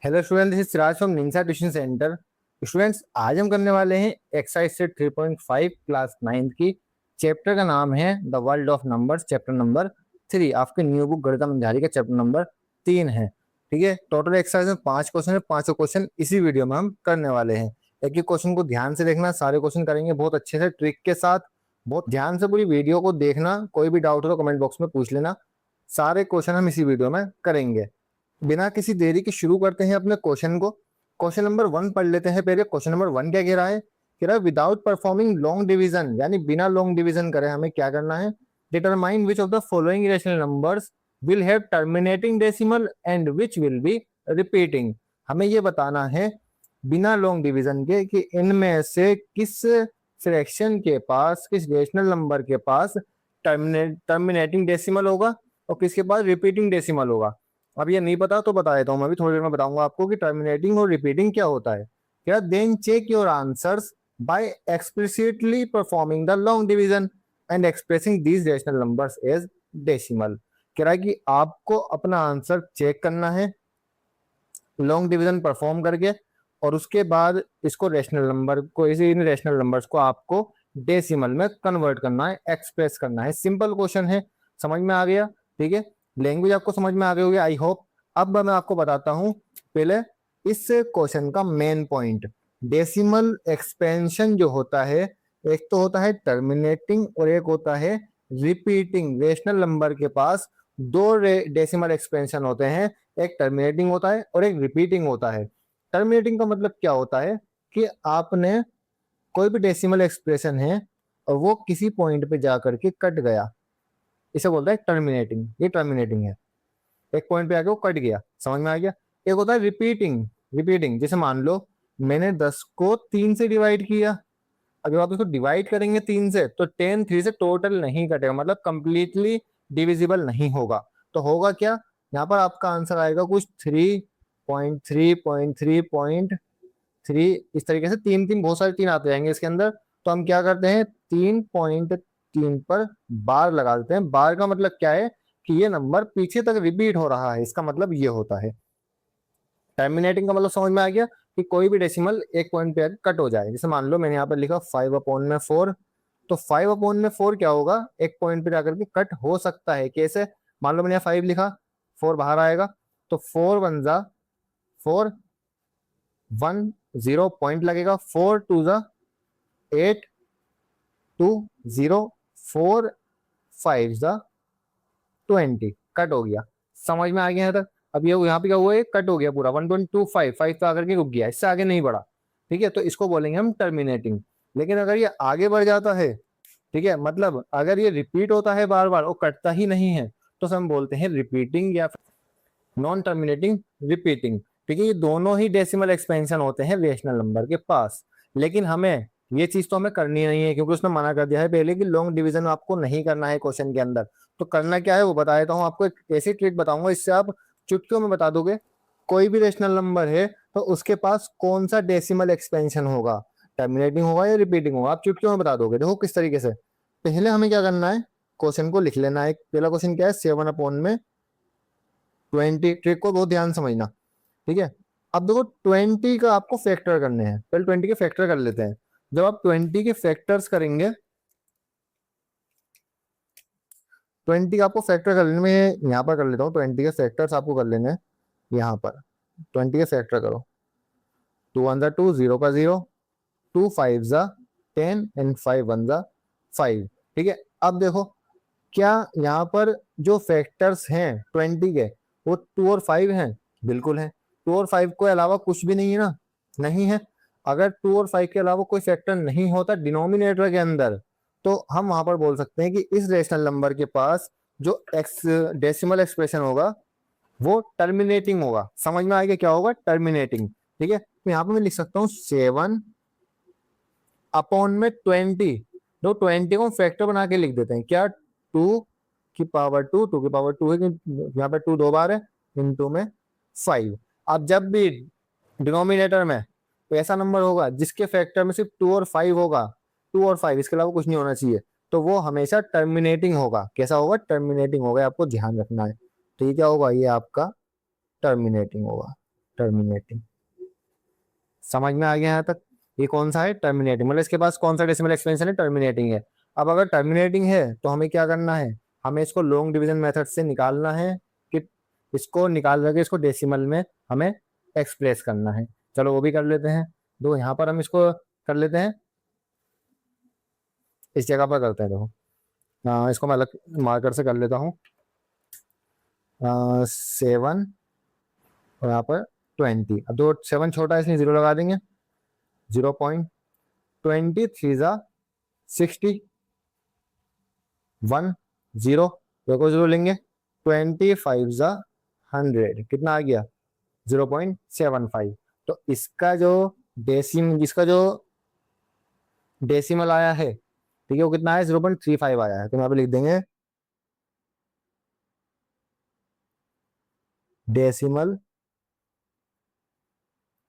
Hello student, this is Siraj from Ninja tuition centre. Students, आज हम करने वाले हैं एक्सरसाइज सेट 3.5 क्लास 9 की। चैप्टर का नाम है the world of numbers, chapter number 3। आपके न्यू बुक गणित मंझारी का चैप्टर नंबर 3 है। ठीक है, टोटल एक्सरसाइज में 5 क्वेश्चन है। 5 क्वेश्चन इसी वीडियो में हम करने वाले हैं। एक एक क्वेश्चन को ध्यान से देखना, सारे क्वेश्चन करेंगे बहुत अच्छे से ट्रिक के साथ। बहुत ध्यान से पूरी वीडियो को देखना, कोई भी डाउट हो तो कमेंट बॉक्स में पूछ लेना। सारे क्वेश्चन हम इसी वीडियो में करेंगे। बिना किसी देरी के शुरू करते हैं अपने क्वेश्चन को। क्वेश्चन नंबर 1 पढ़ लेते हैं पहले। क्वेश्चन नंबर 1 क्या कह रहा है? कह रहा है विदाउट परफॉर्मिंग लॉन्ग डिवीजन, यानी बिना लॉन्ग डिवीजन करे हमें क्या करना है? Determine which of the following irrational numbers will have terminating decimal and which will be repeating. हमें ये बताना है बिना लॉन्ग डिवीजन के कि इनमें से किस फ्रैक्शन के पास, किस रेशनल नंबर के पास टर्मिनेटिंग डेसिमल होगा और किसके पास रिपीटिंग डेसिमल होगा। अब ये नहीं पता तो बता देता हूँ, मैं भी थोड़ी देर में बताऊंगा आपको कि टर्मिनेटिंग और रिपीटिंग क्या होता है। क्या then check your answers by explicitly performing the long division and expressing these rational numbers as decimal. कह रहा है कि आपको अपना आंसर चेक करना है लॉन्ग डिवीजन परफॉर्म करके, और उसके बाद इसको रेशनल नंबर को, इसी इन रेशनल नंबर्स को आपको डेसिमल में कन्वर्ट करना है, एक्सप्रेस करना है। सिंपल क्वेश्चन है, समझ में आ गया? ठीक है, लैंग्वेज आपको समझ में आ गई होगी आई होप। अब मैं आपको बताता हूं पहले इस क्वेश्चन का मेन पॉइंट। डेसिमल एक्सपेंशन जो होता है, एक तो होता है टर्मिनेटिंग और एक होता है रिपीटिंग। रेशनल नंबर के पास दो डेसिमल एक्सपेंशन होते हैं, एक टर्मिनेटिंग होता है और एक रिपीटिंग होता है। टर्मिनेटिंग का मतलब क्या होता है कि आपने कोई भी डेसिमल एक्सप्रेशन है और वो किसी पॉइंट पे जाकर के कट गया, इसे बोलता है टर्मिनेटिंग। ये टर्मिनेटिंग है, एक पॉइंट पे आके वो कट गया। समझ में आ गया? एक होता है रिपीटिंग। रिपीटिंग जैसे मान लो मैंने 10 को 3 से डिवाइड किया, अगर आप इसको डिवाइड करेंगे 3 से तो 10 3 से टोटल नहीं कटेगा, मतलब कंप्लीटली डिविजिबल नहीं होगा। तो होगा क्या? यहाँ पर आपका आंसर आएगा कुछ 3.3.3.3, इस तरीके से तीन तीन बहुत सारे तीन आते जाएंगे इसके अंदर। तो हम क्या करते हैं, 3.3 पर बार लगा देते हैं। बार का मतलब क्या है कि ये नंबर पीछे तक रिपीट हो रहा है, इसका मतलब ये होता है। टर्मिनेटिंग का मतलब समझ में आ गया कि कोई भी डेसिमल एक पॉइंट पे आके कट हो जाए। जैसे मान लो मैंने यहाँ पर लिखा 5/4, तो 5/4 क्या होगा, एक पॉइंट पे जाकर के कट हो सकता है। कैसे? मान लो मैंने यहाँ 5 लिखा, 4 बाहर आएगा, तो 4 1 जा 4, 1 0 पॉइंट लगेगा, 4 2 जा 8 2 0, 4 5 जा 20, कट हो गया। समझ में आ गया यहाँ तक? अब ये यहाँ पे क्या हुआ है, कट हो गया पूरा 1.25, 5 तो आकर के रुक गया, इससे आगे नहीं बढ़ा। ठीक है, तो इसको बोलेंगे हम टर्मिनेटिंग। लेकिन अगर ये आगे बढ़ जाता है, ठीक है, मतलब अगर ये रिपीट होता है बार बार और कटता ही नहीं है, तो हम बोलते हैं रिपीटिंग या नॉन टर्मिनेटिंग रिपीटिंग। ठीक है, ये दोनों ही डेसिमल एक्सपेंशन होते हैं रेशनल नंबर के पास। लेकिन हमें ये चीज तो हमें करनी नहीं है, क्योंकि उसने मना कर दिया है पहले कि लॉन्ग डिवीजन आपको नहीं करना है क्वेश्चन के अंदर। तो करना क्या है वो बता देता हूँ आपको। एक ऐसी ट्रिक बताऊंगा, इससे आप चुटकियों में बता दोगे कोई भी रेशनल नंबर है तो उसके पास कौन सा डेसिमल एक्सपेंशन होगा, टर्मिनेटिंग होगा या रिपीटिंग होगा, आप चुटकियों में बता दोगे। देखो किस तरीके से। पहले हमें क्या करना है, क्वेश्चन को लिख लेना है। पहला क्वेश्चन क्या है, 7/20। ट्रिक को बहुत ध्यान से समझना, ठीक है। अब देखो 20 का आपको फैक्टर करने हैं, पहले 20 के फैक्टर कर लेते हैं। जब आप 20 के फैक्टर्स करेंगे, 20 का आपको फैक्टर कर लेने में, यहाँ पर कर लेता हूँ। 20 के फैक्टर्स आपको कर लेने हैं यहाँ पर। 20 के फैक्टर करो, 2 1 जा 2, 0 का 0, 2 5 जा 10 एंड 5 1 जा 5। ठीक है, अब देखो क्या यहाँ पर जो फैक्टर्स हैं 20 के, वो 2 और 5 हैं? बिल्कुल है। 2 और 5 के अलावा कुछ भी नहीं है ना? नहीं है। अगर 2 और 5 के अलावा कोई फैक्टर नहीं होता डिनोमिनेटर के अंदर, तो हम वहां पर बोल सकते हैं कि इस रेशनल नंबर के पास जो एक्स डेसिमल एक्सप्रेशन होगा वो टर्मिनेटिंग होगा। समझ में आएगा क्या होगा? टर्मिनेटिंग। ठीक है, तो यहाँ पे मैं लिख सकता हूँ 7/20। तो 20 को फैक्टर बना के लिख देते हैं क्या, 2 की पावर 2 है, यहाँ पे 2 2 बार है, इंटू में 5। अब जब भी डिनोमिनेटर में तो ऐसा नंबर होगा जिसके फैक्टर में सिर्फ 2 और 5 होगा, 2 और 5 इसके अलावा कुछ नहीं होना चाहिए, तो वो हमेशा टर्मिनेटिंग होगा। कैसा होगा? टर्मिनेटिंग होगा, आपको ध्यान रखना है। तो ये क्या होगा, ये आपका टर्मिनेटिंग होगा। टर्मिनेटिंग। समझ में आ गया यहाँ तक? ये कौन सा है? टर्मिनेटिंग, मतलब इसके पास कौन सा डेसिमल एक्सपेंशन है? टर्मिनेटिंग है। अब अगर टर्मिनेटिंग है तो हमें क्या करना है? हमें इसको लॉन्ग डिवीजन मेथड से निकालना है कि इसको निकाल करके इसको डेसिमल में हमें एक्सप्रेस करना है। चलो वो भी कर लेते हैं। दो यहाँ पर हम इसको कर लेते हैं, इस जगह पर करते हैं। देखो इसको मैं अलग मार्कर से कर लेता हूँ। 7 और यहाँ पर 20। अब दो 7 छोटा है इसलिए 0 लगा देंगे। 0.23 ज़ा 60, 1 0, देखो 0 लेंगे। 25 ज़ा 100, कितना आ गया? 0.75। तो इसका जो डेसिमल आया है, ठीक है, वो कितना है? 0.35 आया है। तो यहाँ पे लिख देंगे डेसिमल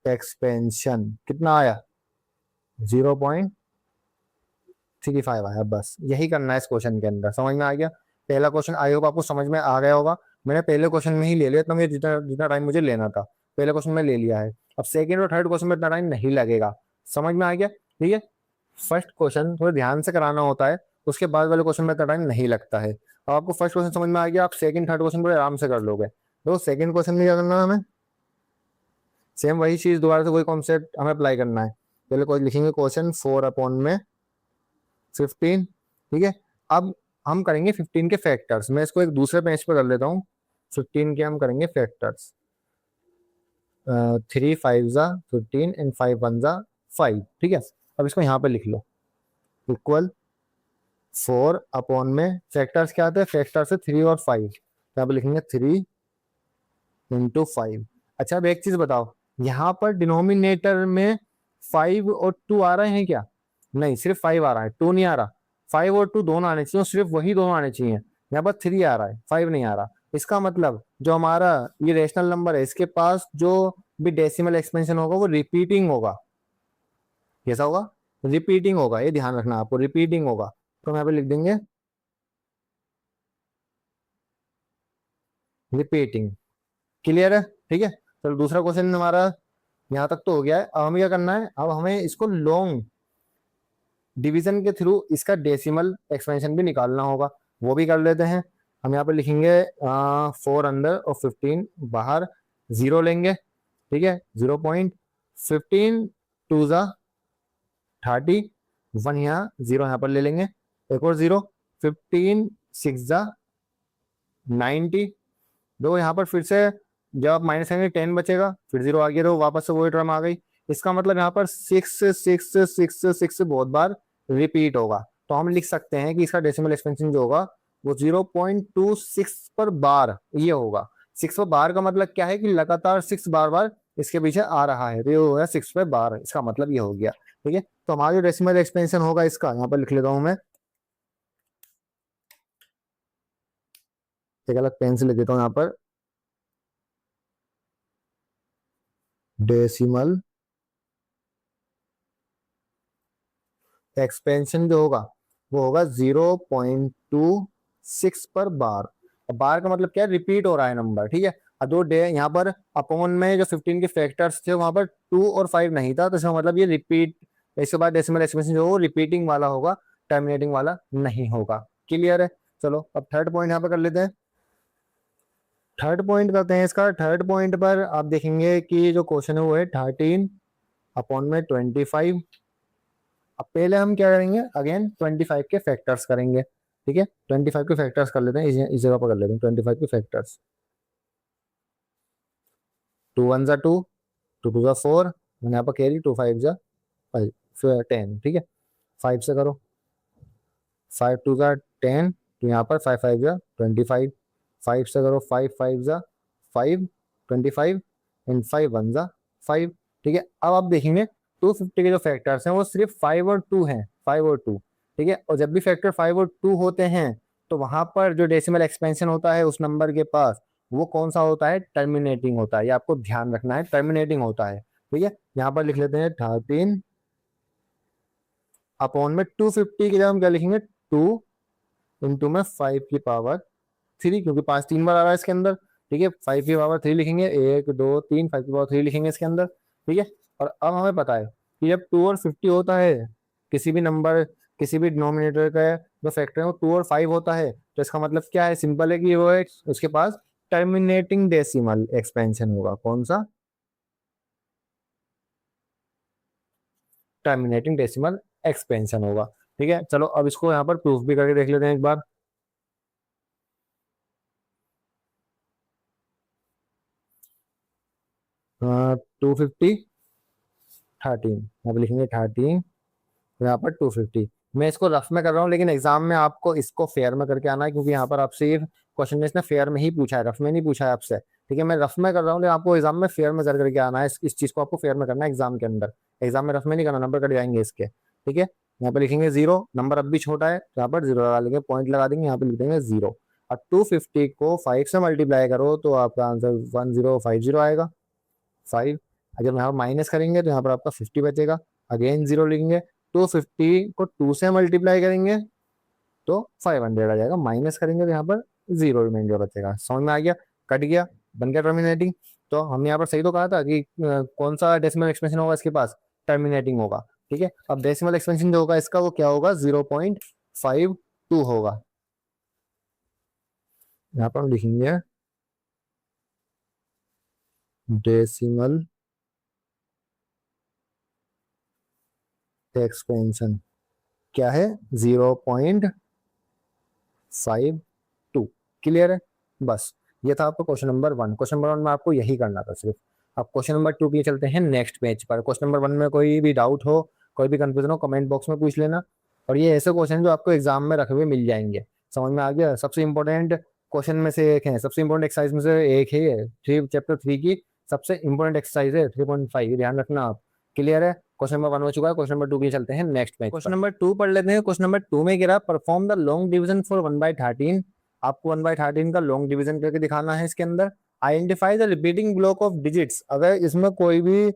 एक्सपेंशन कितना आया? 0.35 आया। बस यही करना है इस क्वेश्चन के अंदर। समझ में आ गया? पहला क्वेश्चन आई होप आपको समझ में आ गया होगा। मैंने पहले क्वेश्चन में ही ले लिया, तो मुझे जितना जितना टाइम मुझे लेना था पहले क्वेश्चन में ले लिया है। अब सेकंड और थर्ड क्वेश्चन में इतना टाइम नहीं लगेगा। समझ में आ गया? ठीक है, फर्स्ट क्वेश्चन थोड़ा ध्यान से कराना होता है, उसके बाद वाले क्वेश्चन में इतना टाइम नहीं लगता है। अब आपको फर्स्ट क्वेश्चन समझ में आ गया, आप सेकंड थर्ड क्वेश्चन बड़े आराम से कर लोगे। तो सेकंड क्वेश्चन में क्या करना है? हमें सेम वही चीज दोबारा से वही कॉन्सेप्ट हमें अप्लाई करना है। पहले कोई लिखेंगे क्वेश्चन 4/15। ठीक है, अब हम करेंगे 15 के फैक्टर्स। मैं इसको एक दूसरे पेज पर कर लेता हूँ। 15 के हम करेंगे फैक्टर्स। 3 5 ज़ा 15 एंड 5 1 ज़ा 5। ठीक है, अब इसको यहाँ पे लिख लो, इक्वल 4 में फैक्टर्स क्या आते हैं? फैक्टर्स है 3 और 5। यहाँ पे लिखेंगे 3 इंटू 5। अच्छा, अब एक चीज बताओ, यहाँ पर डिनोमिनेटर में 5 और 2 आ रहे हैं क्या? नहीं, सिर्फ 5 आ रहा है, 2 नहीं आ रहा। 5 और 2 दोनों आने चाहिए, सिर्फ वही दोनों आने चाहिए। यहाँ पर 3 आ रहा है, 5 नहीं आ रहा। इसका मतलब जो हमारा ये रेशनल नंबर है, इसके पास जो भी डेसिमल एक्सपेंशन होगा वो रिपीटिंग होगा। कैसा होगा? रिपीटिंग होगा, ये ध्यान रखना आपको, रिपीटिंग होगा। तो हम यहाँ पे लिख देंगे रिपीटिंग। क्लियर है? ठीक है, चलो दूसरा क्वेश्चन हमारा यहाँ तक तो हो गया है। अब हमें क्या करना है? अब हमें इसको लॉन्ग डिवीजन के थ्रू इसका डेसिमल एक्सपेंशन भी निकालना होगा, वो भी कर लेते हैं। हम यहाँ पे लिखेंगे 4 अंदर और 15 बाहर, 0 लेंगे। ठीक है, 0.15 2 ज़ा 30, 1 यहाँ, 0 यहाँ पर ले लेंगे, एक और 0, 15 6 ज़ा 90। दो यहाँ पर फिर से जब आप माइनस करेंगे 10 बचेगा, फिर 0 आ गया, तो वापस से वही टर्म आ गई। इसका मतलब यहाँ पर 6 6 6 6 बहुत बार रिपीट होगा। तो हम लिख सकते हैं कि इसका डेसिमल एक्सपेंशन जो होगा वो 0.26 पर बार ये होगा। 6 पर बार का मतलब क्या है? कि लगातार 6 बार बार इसके पीछे आ रहा है, तो ये हो गया 6 पे बार, इसका मतलब ये हो गया। ठीक है, तो हमारा जो डेसिमल एक्सपेंशन होगा इसका यहाँ पर लिख लेता हूँ मैं, एक अलग पेन से लिख देता हूँ यहाँ पर। डेसिमल एक्सपेंशन जो होगा वो होगा 0.26 पर बार। बार का मतलब क्या है? रिपीट हो रहा है नंबर। ठीक है, अब दो डे यहाँ पर अपॉन में जो 15 के फैक्टर्स थे वहां पर 2 और 5 नहीं था, तो इसका मतलब ये रिपीट, इसके बाद डेसिमल एक्सपेंशन जो वो रिपीटिंग वाला होगा, टर्मिनेटिंग वाला नहीं होगा। क्लियर है? चलो अब थर्ड पॉइंट यहाँ पे कर लेते हैं। थर्ड पॉइंट करते हैं इसका। थर्ड पॉइंट पर आप देखेंगे कि जो क्वेश्चन है वो है 13/25। अब पहले हम क्या करेंगे? अगेन 25 के फैक्टर्स करेंगे। ठीक है, 25 के फैक्टर्स कर लेते हैं, इस जगह पर कर लेते हैं 25 के फैक्टर्स। 2 1 ज़ा 2, 2 2 ज़ा 4, यहाँ पर कैरी 2 5 ज़ा 5, फिर 10। ठीक है, 5 से करो, 5 2 ज़ा 10, तो यहाँ पर 5 5 ज़ा 25। 5 से करो, 5 5 ज़ा 5 25 एंड 5 1 ज़ा 5। ठीक है, अब आप देखेंगे 250 के जो फैक्टर्स हैं वो सिर्फ 5 और 2 हैं, 5 और 2। ठीक है, और जब भी फैक्टर 5 और 2 होते हैं तो वहां पर जो डेसिमल एक्सपेंशन होता है उस नंबर के पास, वो कौन सा होता है? टर्मिनेटिंग होता है। ये आपको ध्यान रखना है, टर्मिनेटिंग होता है। ठीक है, यहाँ पर लिख लेते हैं 13/250 के जब हम क्या लिखेंगे? 2 इंटू में 5 की पावर 3, क्योंकि 5 3 बार आ रहा है इसके अंदर, ठीक है, 5 की पावर 3 लिखेंगे, 1 2 3, 5 की पावर 3 लिखेंगे इसके अंदर, ठीक है। और अब हमें पता है कि जब 2 और 50 होता है, किसी भी नंबर, किसी भी डिनोमिनेटर का जो फैक्टर है वो 2 और 5 होता है, तो इसका मतलब क्या है, सिंपल है कि वो है उसके पास टर्मिनेटिंग डेसिमल एक्सपेंशन होगा। कौन सा? टर्मिनेटिंग डेसिमल एक्सपेंशन होगा। ठीक है, चलो अब इसको यहाँ पर प्रूफ भी करके देख लेते हैं एक बार। 250 13, यहाँ पे लिखेंगे 13, यहाँ पर 250। मैं इसको रफ में कर रहा हूँ, लेकिन एग्जाम में आपको इसको फेयर में करके आना है, क्योंकि यहाँ पर आपसे ये क्वेश्चन इसने फेयर में ही पूछा है, रफ में नहीं पूछा है आपसे। ठीक है, मैं रफ में कर रहा हूँ, लेकिन आपको एग्जाम में फेयर में कर करके आना है। इस चीज को आपको फेयर में करना है एग्जाम के अंदर। एग्जाम में रफ में नहीं करना, नंबर कट जाएंगे इसके। ठीक है, यहाँ पे लिखेंगे 0, नंबर अब भी छोटा है, तो यहाँ पर 0 लगा लेंगे, पॉइंट लगा देंगे, यहाँ पे लिख देंगे 0। अब 250 को 5 से मल्टीप्लाई करो तो आपका आंसर 1050 आएगा। 5, अगर यहाँ माइनस करेंगे तो यहाँ पर आपका 50 बचेगा, अगेन 0 लिखेंगे। 250 को 2 से मल्टीप्लाई करेंगे तो 500 आ जाएगा, माइनस करेंगे तो यहाँ पर 0 रिमाइंडर बचेगा। समझ में आ गया? कट गया, बन गया टर्मिनेटिंग। तो हमने यहाँ पर सही तो कहा था कि कौन सा डेसिमल एक्सपेंशन होगा इसके पास, टर्मिनेटिंग होगा। ठीक है, अब डेसिमल एक्सपेंशन जो होगा इसका वो क्या होगा, 0.52 होगा। यहाँ पर हम लिखेंगे डेसिमल एक्सपेंशन क्या है, 0.52। क्लियर है? बस ये था आपका क्वेश्चन नंबर 1। क्वेश्चन नंबर 1 में आपको यही करना था सिर्फ। अब क्वेश्चन नंबर 2 पे चलते हैं नेक्स्ट पेज पर। क्वेश्चन नंबर 1 में कोई भी डाउट हो, कोई भी कंफ्यूजन हो, कमेंट बॉक्स में पूछ लेना। और ये ऐसे क्वेश्चन जो आपको एग्जाम में रखे हुए मिल जाएंगे। समझ में आ गया? सबसे इंपॉर्टेंट क्वेश्चन में से एक है, सबसे इंपॉर्टेंट एक्सरसाइज में से एक है ये, चैप्टर 3 की सबसे इंपॉर्टेंट एक्सरसाइज है 3.5, ध्यान रखना आप। क्लियर है? क्वेश्चन नंबर 1 हो चुका है, क्वेश्चन नंबर 2 के चलते हैं नेक्स्ट पेज। क्वेश्चन नंबर 2 पढ़ लेते हैं। क्वेश्चन नंबर 2 में गिरा, perform the long division for 1/13। आपको 1/13 का लॉन्ग डिवीजन करके दिखाना है इसके अंदर। Identify the repeating block of digits. अगर इसमें कोई भी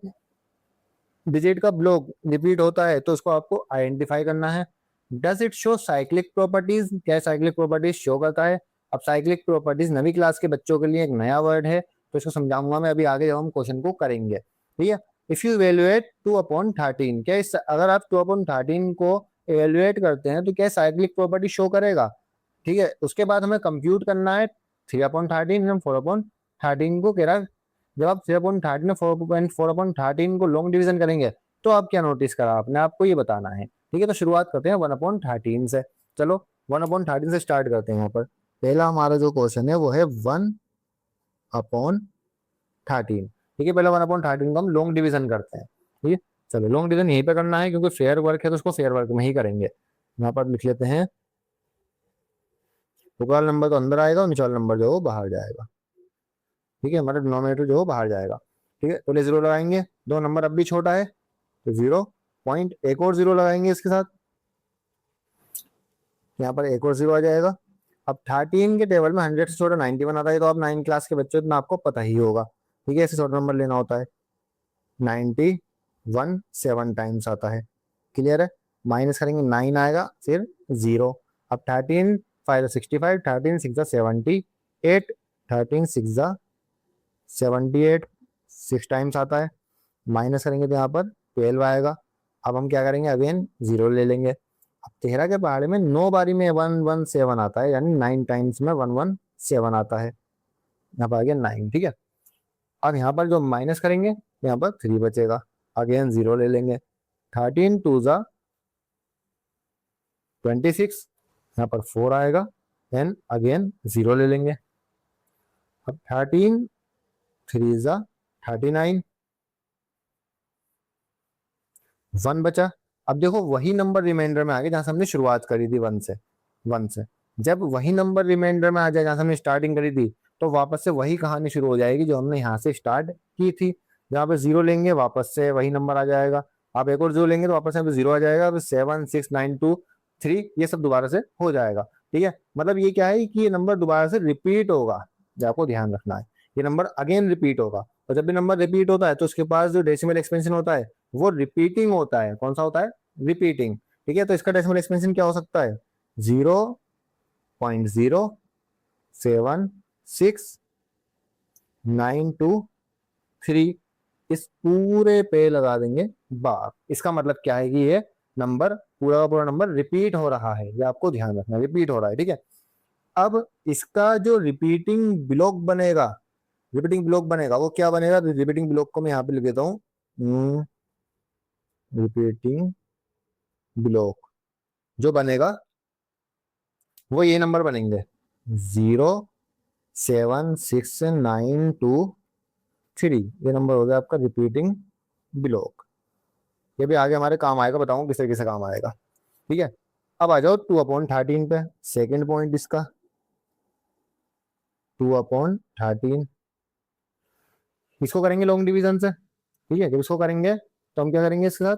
डिजिट का ब्लॉक रिपीट होता है तो उसको आपको आइडेंटिफाई करना है। Does it show cyclic properties? क्या साइक्लिक प्रॉपर्टीज शो करता है? अब साइक्लिक प्रॉपर्टीज नवी क्लास के बच्चों के लिए एक नया वर्ड है, तो इसको समझाऊंगा मैं अभी आगे जब हम क्वेश्चन को करेंगे। ठीक है, इफ यू इवेलुएट 2/13, क्या अगर आप 2/13 को इवेलुएट करते हैं तो क्या साइक्लिक प्रॉपर्टी शो करेगा? ठीक है, उसके बाद हमें कंप्यूट करना है 3/13 4/13 को। कह रहा जब आप 3/13 में 4/13 को लॉन्ग डिवीजन करेंगे तो आप क्या नोटिस करा आपने, आपको ये बताना है। ठीक है, तो शुरुआत करते हैं 1/13 से। चलो 1/13 से स्टार्ट करते हैं। यहाँ पर पहला हमारा जो क्वेश्चन है वो है 1/13। ठीक है, पहले 1/13 को हम लॉन्ग डिवीजन करते हैं। ठीक है, चलो लॉन्ग डिवीजन यहीं पे करना है, क्योंकि फेयर वर्क है तो उसको फेयर वर्क में ही करेंगे। यहाँ पर लिख लेते हैं, ऊपर नंबर तो अंदर आएगा और निचला नंबर जो है वो बाहर जाएगा। ठीक है, हमारा डिनोमिनेटर जो है बाहर जाएगा। ठीक है, तो 0 लगाएंगे, 2 नंबर अब भी छोटा है तो 0 पॉइंट, एक और 0 लगाएंगे इसके साथ, यहाँ पर एक और 0 आ जाएगा। अब 13 के टेबल में 100 से छोटा 91 आता है, तो आप 9 क्लास के बच्चे इतना आपको पता ही होगा। ठीक है, ऐसे छोटा नंबर लेना होता है। 91 7 टाइम्स आता है। क्लियर है? माइनस करेंगे 9 आएगा, फिर 0। अब 13 5 65, 13 6 78, 13 6 78 6 टाइम्स आता है। माइनस करेंगे तो यहाँ पर 12 आएगा। अब हम क्या करेंगे, अगेन 0 ले लेंगे। अब 13 के पहाड़े में 9 बारी में 117 आता है, यानी 9 टाइम्स में 117 आता है। यहाँ पर आ गया 9। ठीक है, अब यहाँ पर जो माइनस करेंगे यहाँ पर 3 बचेगा, अगेन 0 ले लेंगे। 13 2 26, यहाँ पर 4 आएगा, देन अगेन 0 ले लेंगे। अब 13 3 39, 1 बचा। अब देखो वही नंबर रिमाइंडर में आ गया जहां से हमने शुरुआत करी थी, 1 से। जब वही नंबर रिमाइंडर में आ जाए जहां से हमने स्टार्टिंग करी थी, तो वापस से वही कहानी शुरू हो जाएगी जो हमने यहाँ से स्टार्ट की थी। जहाँ पे 0 लेंगे वापस से वही नंबर आ जाएगा। आप एक और 0 लेंगे तो वापस यहाँ पे 0 आ जाएगा। अब 7 6 9 2 3 ये सब दोबारा से हो जाएगा। ठीक है, मतलब ये क्या है कि ये नंबर दोबारा से रिपीट होगा, जो आपको ध्यान रखना है। ये नंबर अगेन रिपीट होगा, और जब भी नंबर रिपीट होता है तो उसके पास जो डेसिमल एक्सपेंशन होता है वो रिपीटिंग होता है। कौन सा होता है? रिपीटिंग। ठीक है, तो इसका डेसिमल एक्सपेंशन क्या हो सकता है? 0.0767 9 टू 3, इस पूरे पे लगा देंगे बार। इसका मतलब क्या है कि ये नंबर पूरा का पूरा नंबर रिपीट हो रहा है, ये आपको ध्यान रखना, रिपीट हो रहा है, ठीक है। अब इसका जो रिपीटिंग ब्लॉक बनेगा, रिपीटिंग ब्लॉक बनेगा वो क्या बनेगा, रिपीटिंग ब्लॉक को मैं यहाँ पे लिख देता हूँ। रिपीटिंग ब्लॉक जो बनेगा वो ये नंबर बनेंगे 0 7 6 9 2 3, ये नंबर हो गया आपका रिपीटिंग ब्लॉक। ये भी आगे हमारे काम आएगा, बताऊंगा किस तरीके से काम आएगा, ठीक है। अब आ जाओ 2/13 पे, सेकेंड पॉइंट इसका 2/13, इसको करेंगे लॉन्ग डिवीजन से, ठीक है। जब इसको करेंगे तो हम क्या करेंगे, इसके साथ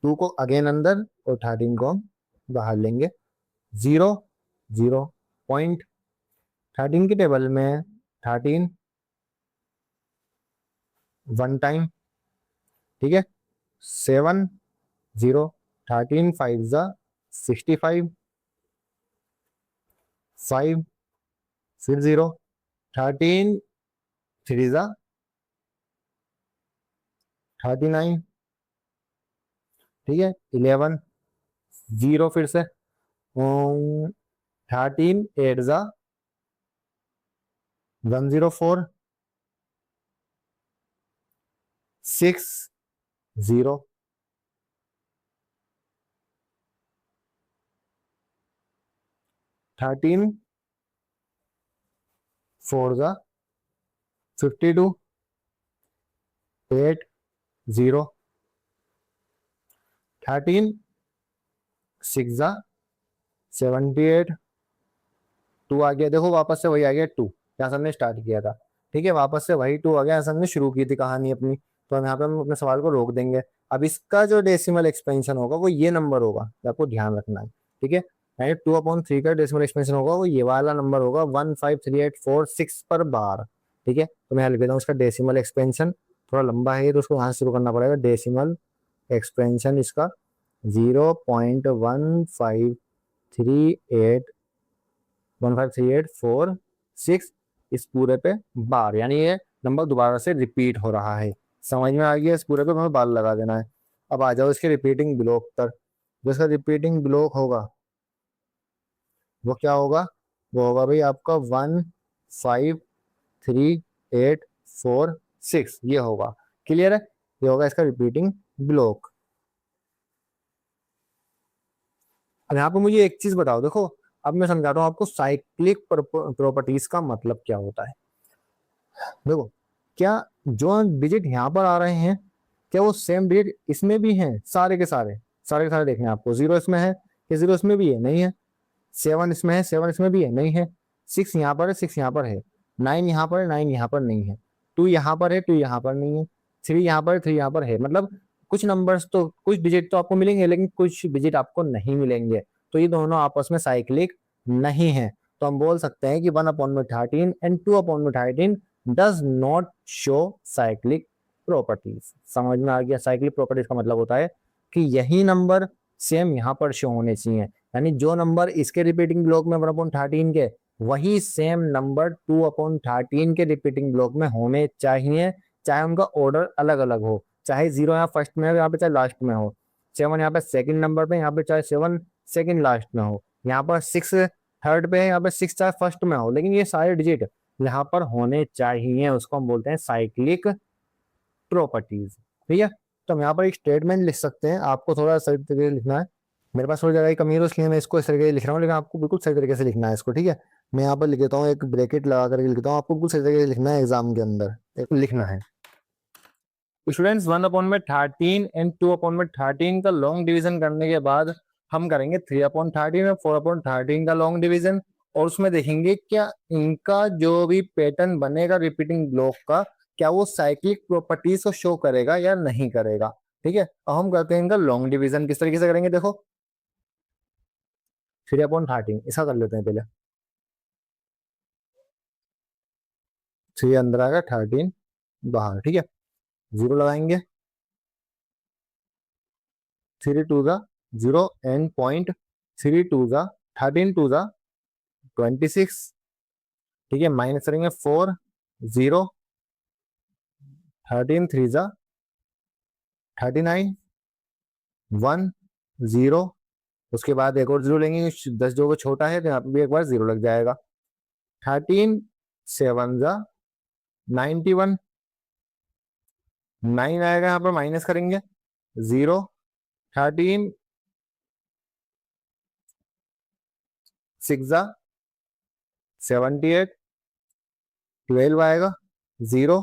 2 को अगेन अंदर और 13 को हम बाहर लेंगे। 0 0 पॉइंट 13 की टेबल में 13 वन टाइम, ठीक है। 7 0 13 5 जा 65, 5 फिर 0 13 3 जा 39, ठीक है। 11 0 फिर से 13 8 जा 104, 6 0 13 4 जा 52, 8 0 13 6 जा 78, 2 आ गया, देखो वापस से वही आ गया 2 जहाँ से हमने स्टार्ट किया था, ठीक है। वापस से वही 2 आ गया, ऐसा हमने शुरू की थी कहानी अपनी। तो हम यहाँ पे हम अपने सवाल को रोक देंगे। अब इसका जो डेसिमल एक्सपेंशन होगा वो ये नंबर होगा, ये आपको ध्यान रखना है, ठीक है। यानी 2/3 का डेसिमल एक्सपेंशन होगा वो ये वाला नंबर होगा 15384 पर बार, ठीक है। तो मैं यहाँ लिख देता हूँ इसका डेसिमल एक्सपेंशन, थोड़ा लंबा है तो उसको यहाँ से शुरू करना पड़ेगा। डेसिमल एक्सपेंशन इसका 0.153846, इस पूरे पे बार, यानी ये नंबर दोबारा से रिपीट हो रहा है। समझ में आ गया, इस पूरे पे हमें बार लगा देना है। अब आ जाओ इसके रिपीटिंग ब्लॉक पर। जो इसका रिपीटिंग ब्लॉक होगा वो क्या होगा, वो होगा भाई आपका 15384 ये होगा, क्लियर है। ये होगा इसका रिपीटिंग ब्लॉक। अब यहाँ पे मुझे एक चीज बताओ, देखो अब मैं समझा रहा हूँ आपको साइक्लिक प्रॉपर्टीज का मतलब क्या होता है। देखो, क्या जो डिजिट यहाँ पर आ रहे हैं क्या वो सेम डिजिट इसमें भी हैं, सारे के सारे, सारे के सारे देखने हैं आपको। 0 इसमें है, क्या 0 इसमें भी है, नहीं है। 7 इसमें है, 7 इसमें भी है, नहीं है। 6 यहाँ पर है, 6 यहाँ पर है। 9 यहाँ पर है, 9 यहाँ पर नहीं है। 2 यहाँ पर है, 2 यहाँ पर नहीं है। 3 यहाँ पर है, 3 यहाँ पर है। मतलब कुछ नंबर्स तो, कुछ डिजिट तो आपको मिलेंगे लेकिन कुछ डिजिट आपको नहीं मिलेंगे। तो ये दोनों आपस में साइक्लिक नहीं है। तो हम बोल सकते हैं कि 1/13 and 2/13 does not show cyclic properties. समझ में आ गया, साइक्लिक प्रॉपर्टीज का मतलब होता है कि यही नंबर सेम यहाँ पर शो होने चाहिए, यानी जो नंबर इसके रिपीटिंग ब्लॉक में 1/13 के, वही सेम नंबर 2/13 के रिपीटिंग ब्लॉक में होने चाहिए, चाहे उनका ऑर्डर अलग अलग हो। चाहे 0 यहाँ फर्स्ट में हो, यहाँ पे चाहे लास्ट में हो। 7 यहाँ पे सेकंड नंबर पे, यहाँ पे चाहे 7 सेकंड लास्ट में हो। यहाँ पर 6 थर्ड पे है, यहाँ पे 6 चाहे फर्स्ट में हो, लेकिन ये सारे डिजिट यहाँ पर होने चाहिए। उसको हम बोलते हैं साइक्लिक प्रॉपर्टीज, ठीक है। तो हम यहाँ पर एक स्टेटमेंट लिख सकते हैं, आपको थोड़ा सही तरीके से लिखना है। मेरे पास थोड़ी जगह की कमी है तो इसलिए मैं इसको इस तरीके से लिख रहा हूँ, लेकिन आपको बिल्कुल सही तरीके से लिखना है इसको, ठीक है। मैं यहाँ पर लिख देता हूँ, एक ब्रैकेट लगा करके लिखता हूँ, आपको बिल्कुल सही तरीके से लिखना है, एग्जाम के अंदर एक लिखना है। स्टूडेंट्स 1/13 एंड 2/13 का लॉन्ग डिवीजन करने के बाद हम करेंगे 3/13 और 4/13 का लॉन्ग डिवीजन, और उसमें देखेंगे क्या इनका जो भी पैटर्न बनेगा रिपीटिंग ब्लॉक का, क्या वो साइक्लिक प्रॉपर्टीज को शो करेगा या नहीं करेगा, ठीक है। अब हम करते हैं इनका लॉन्ग डिवीजन, किस तरीके से करेंगे देखो। 3/13 इसका कर लेते हैं पहले। 3 अंदर आएगा, 13 बाहर, ठीक है। 0 लगाएंगे, 3 2 जा 0 एंड पॉइंट, 3 2 जा 13 2 जा 26, ठीक है, माइनस करेंगे 4 0 13 3 जा 39 1 0, उसके बाद एक और जीरो लेंगे, 10 जो को छोटा है तो यहाँ पे भी एक बार जीरो लग जाएगा। 13 7 जा 91, 9 आएगा यहाँ पर, माइनस करेंगे 0 13 6 जा 78, 12 आएगा 0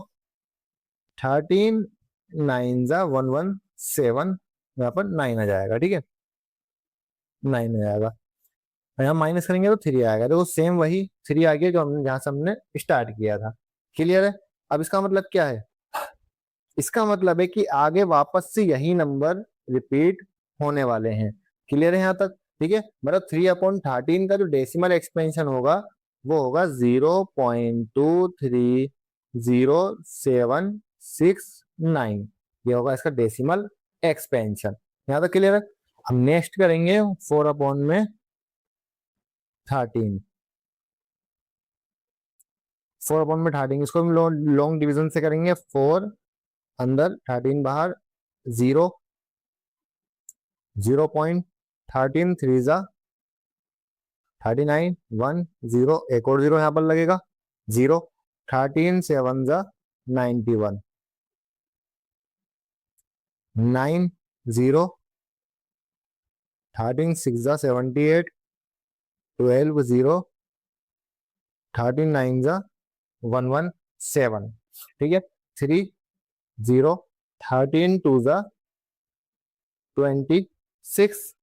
13 9 जा 117, यहाँ पर 9 आ जाएगा। ठीक है, 9 आ जाएगा, यहाँ माइनस करेंगे तो 3 आएगा। देखो सेम वही 3 आ गया जो हमने जहां से हमने स्टार्ट किया था। क्लियर है? अब इसका मतलब क्या है? इसका मतलब है कि आगे वापस से यही नंबर रिपीट होने वाले हैं। क्लियर है यहाँ तक? ठीक है, मतलब 3/13 का जो डेसिमल एक्सपेंशन होगा वो होगा 0.23069, ये होगा इसका डेसिमल एक्सपेंशन। यहाँ तक क्लियर है? हम नेक्स्ट करेंगे 4/13, 4/13 इसको हम लॉन्ग डिवीजन से करेंगे। 4 अंदर 13 बाहर, 0 0.13 3 जा 39 1 0, एक और जीरो यहाँ पर लगेगा 0 13 7 जा 91 9 0 13 6 जा 78 12 0 13 9 जा 117। ठीक है, 3 0 13 2 जा 26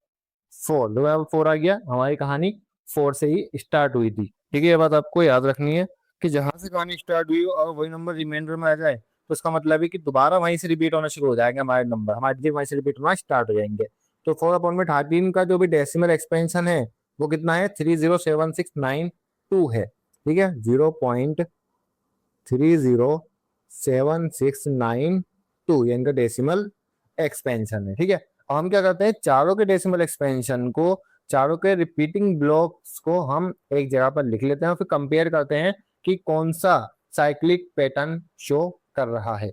4, दो यहाँ 4 आ गया। हमारी कहानी 4 से ही स्टार्ट हुई थी। ठीक है, ये बात आपको याद रखनी है कि जहां से कहानी स्टार्ट हुई हो और वही नंबर रिमाइंडर में आ जाए तो इसका मतलब है कि दोबारा वहीं से रिपीट होना शुरू हो जाएंगे हमारे नंबर, हमारे डिजिट वहीं से रिपीट होना स्टार्ट हो जाएंगे। तो 4/13 का जो भी डेसिमल एक्सपेंशन है वो कितना है? 307692 है। ठीक है, 0.307692 ये इनका डेसिमल एक्सपेंशन है। ठीक है, अब हम क्या करते हैं, चारों के डेसिमल एक्सपेंशन को, चारों के रिपीटिंग ब्लॉक्स को हम एक जगह पर लिख लेते हैं और फिर कंपेयर करते हैं कि कौन सा साइक्लिक पैटर्न शो कर रहा है।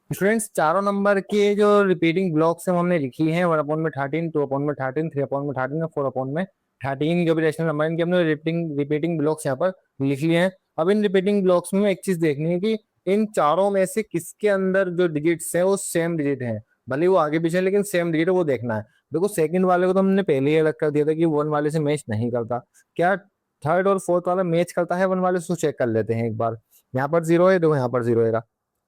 स्टूडेंट्स, चारों नंबर के जो रिपीटिंग ब्लॉक्स हैं हमने लिखी हैं 1/13, 2/13, 3/13, 4/13, जो भी रेशनल नंबर इनके हमने रिपीटिंग ब्लॉक्स यहाँ पर लिख लिए हैं। अब इन रिपीटिंग ब्लॉक्स में एक चीज देखनी है कि इन चारों में से किसके अंदर जो डिजिट्स है वो सेम डिजिट है, भले वो आगे पीछे लेकिन सेम डिजिट है, वो देखना है। देखो सेकंड वाले को तो हमने पहले ही अलग कर दिया था कि 1 वाले से मैच नहीं करता। क्या थर्ड और फोर्थ वाला मैच करता है 1 वाले से? चेक कर लेते हैं एक बार। यहाँ पर 0 है, देखो यहाँ पर 0 है,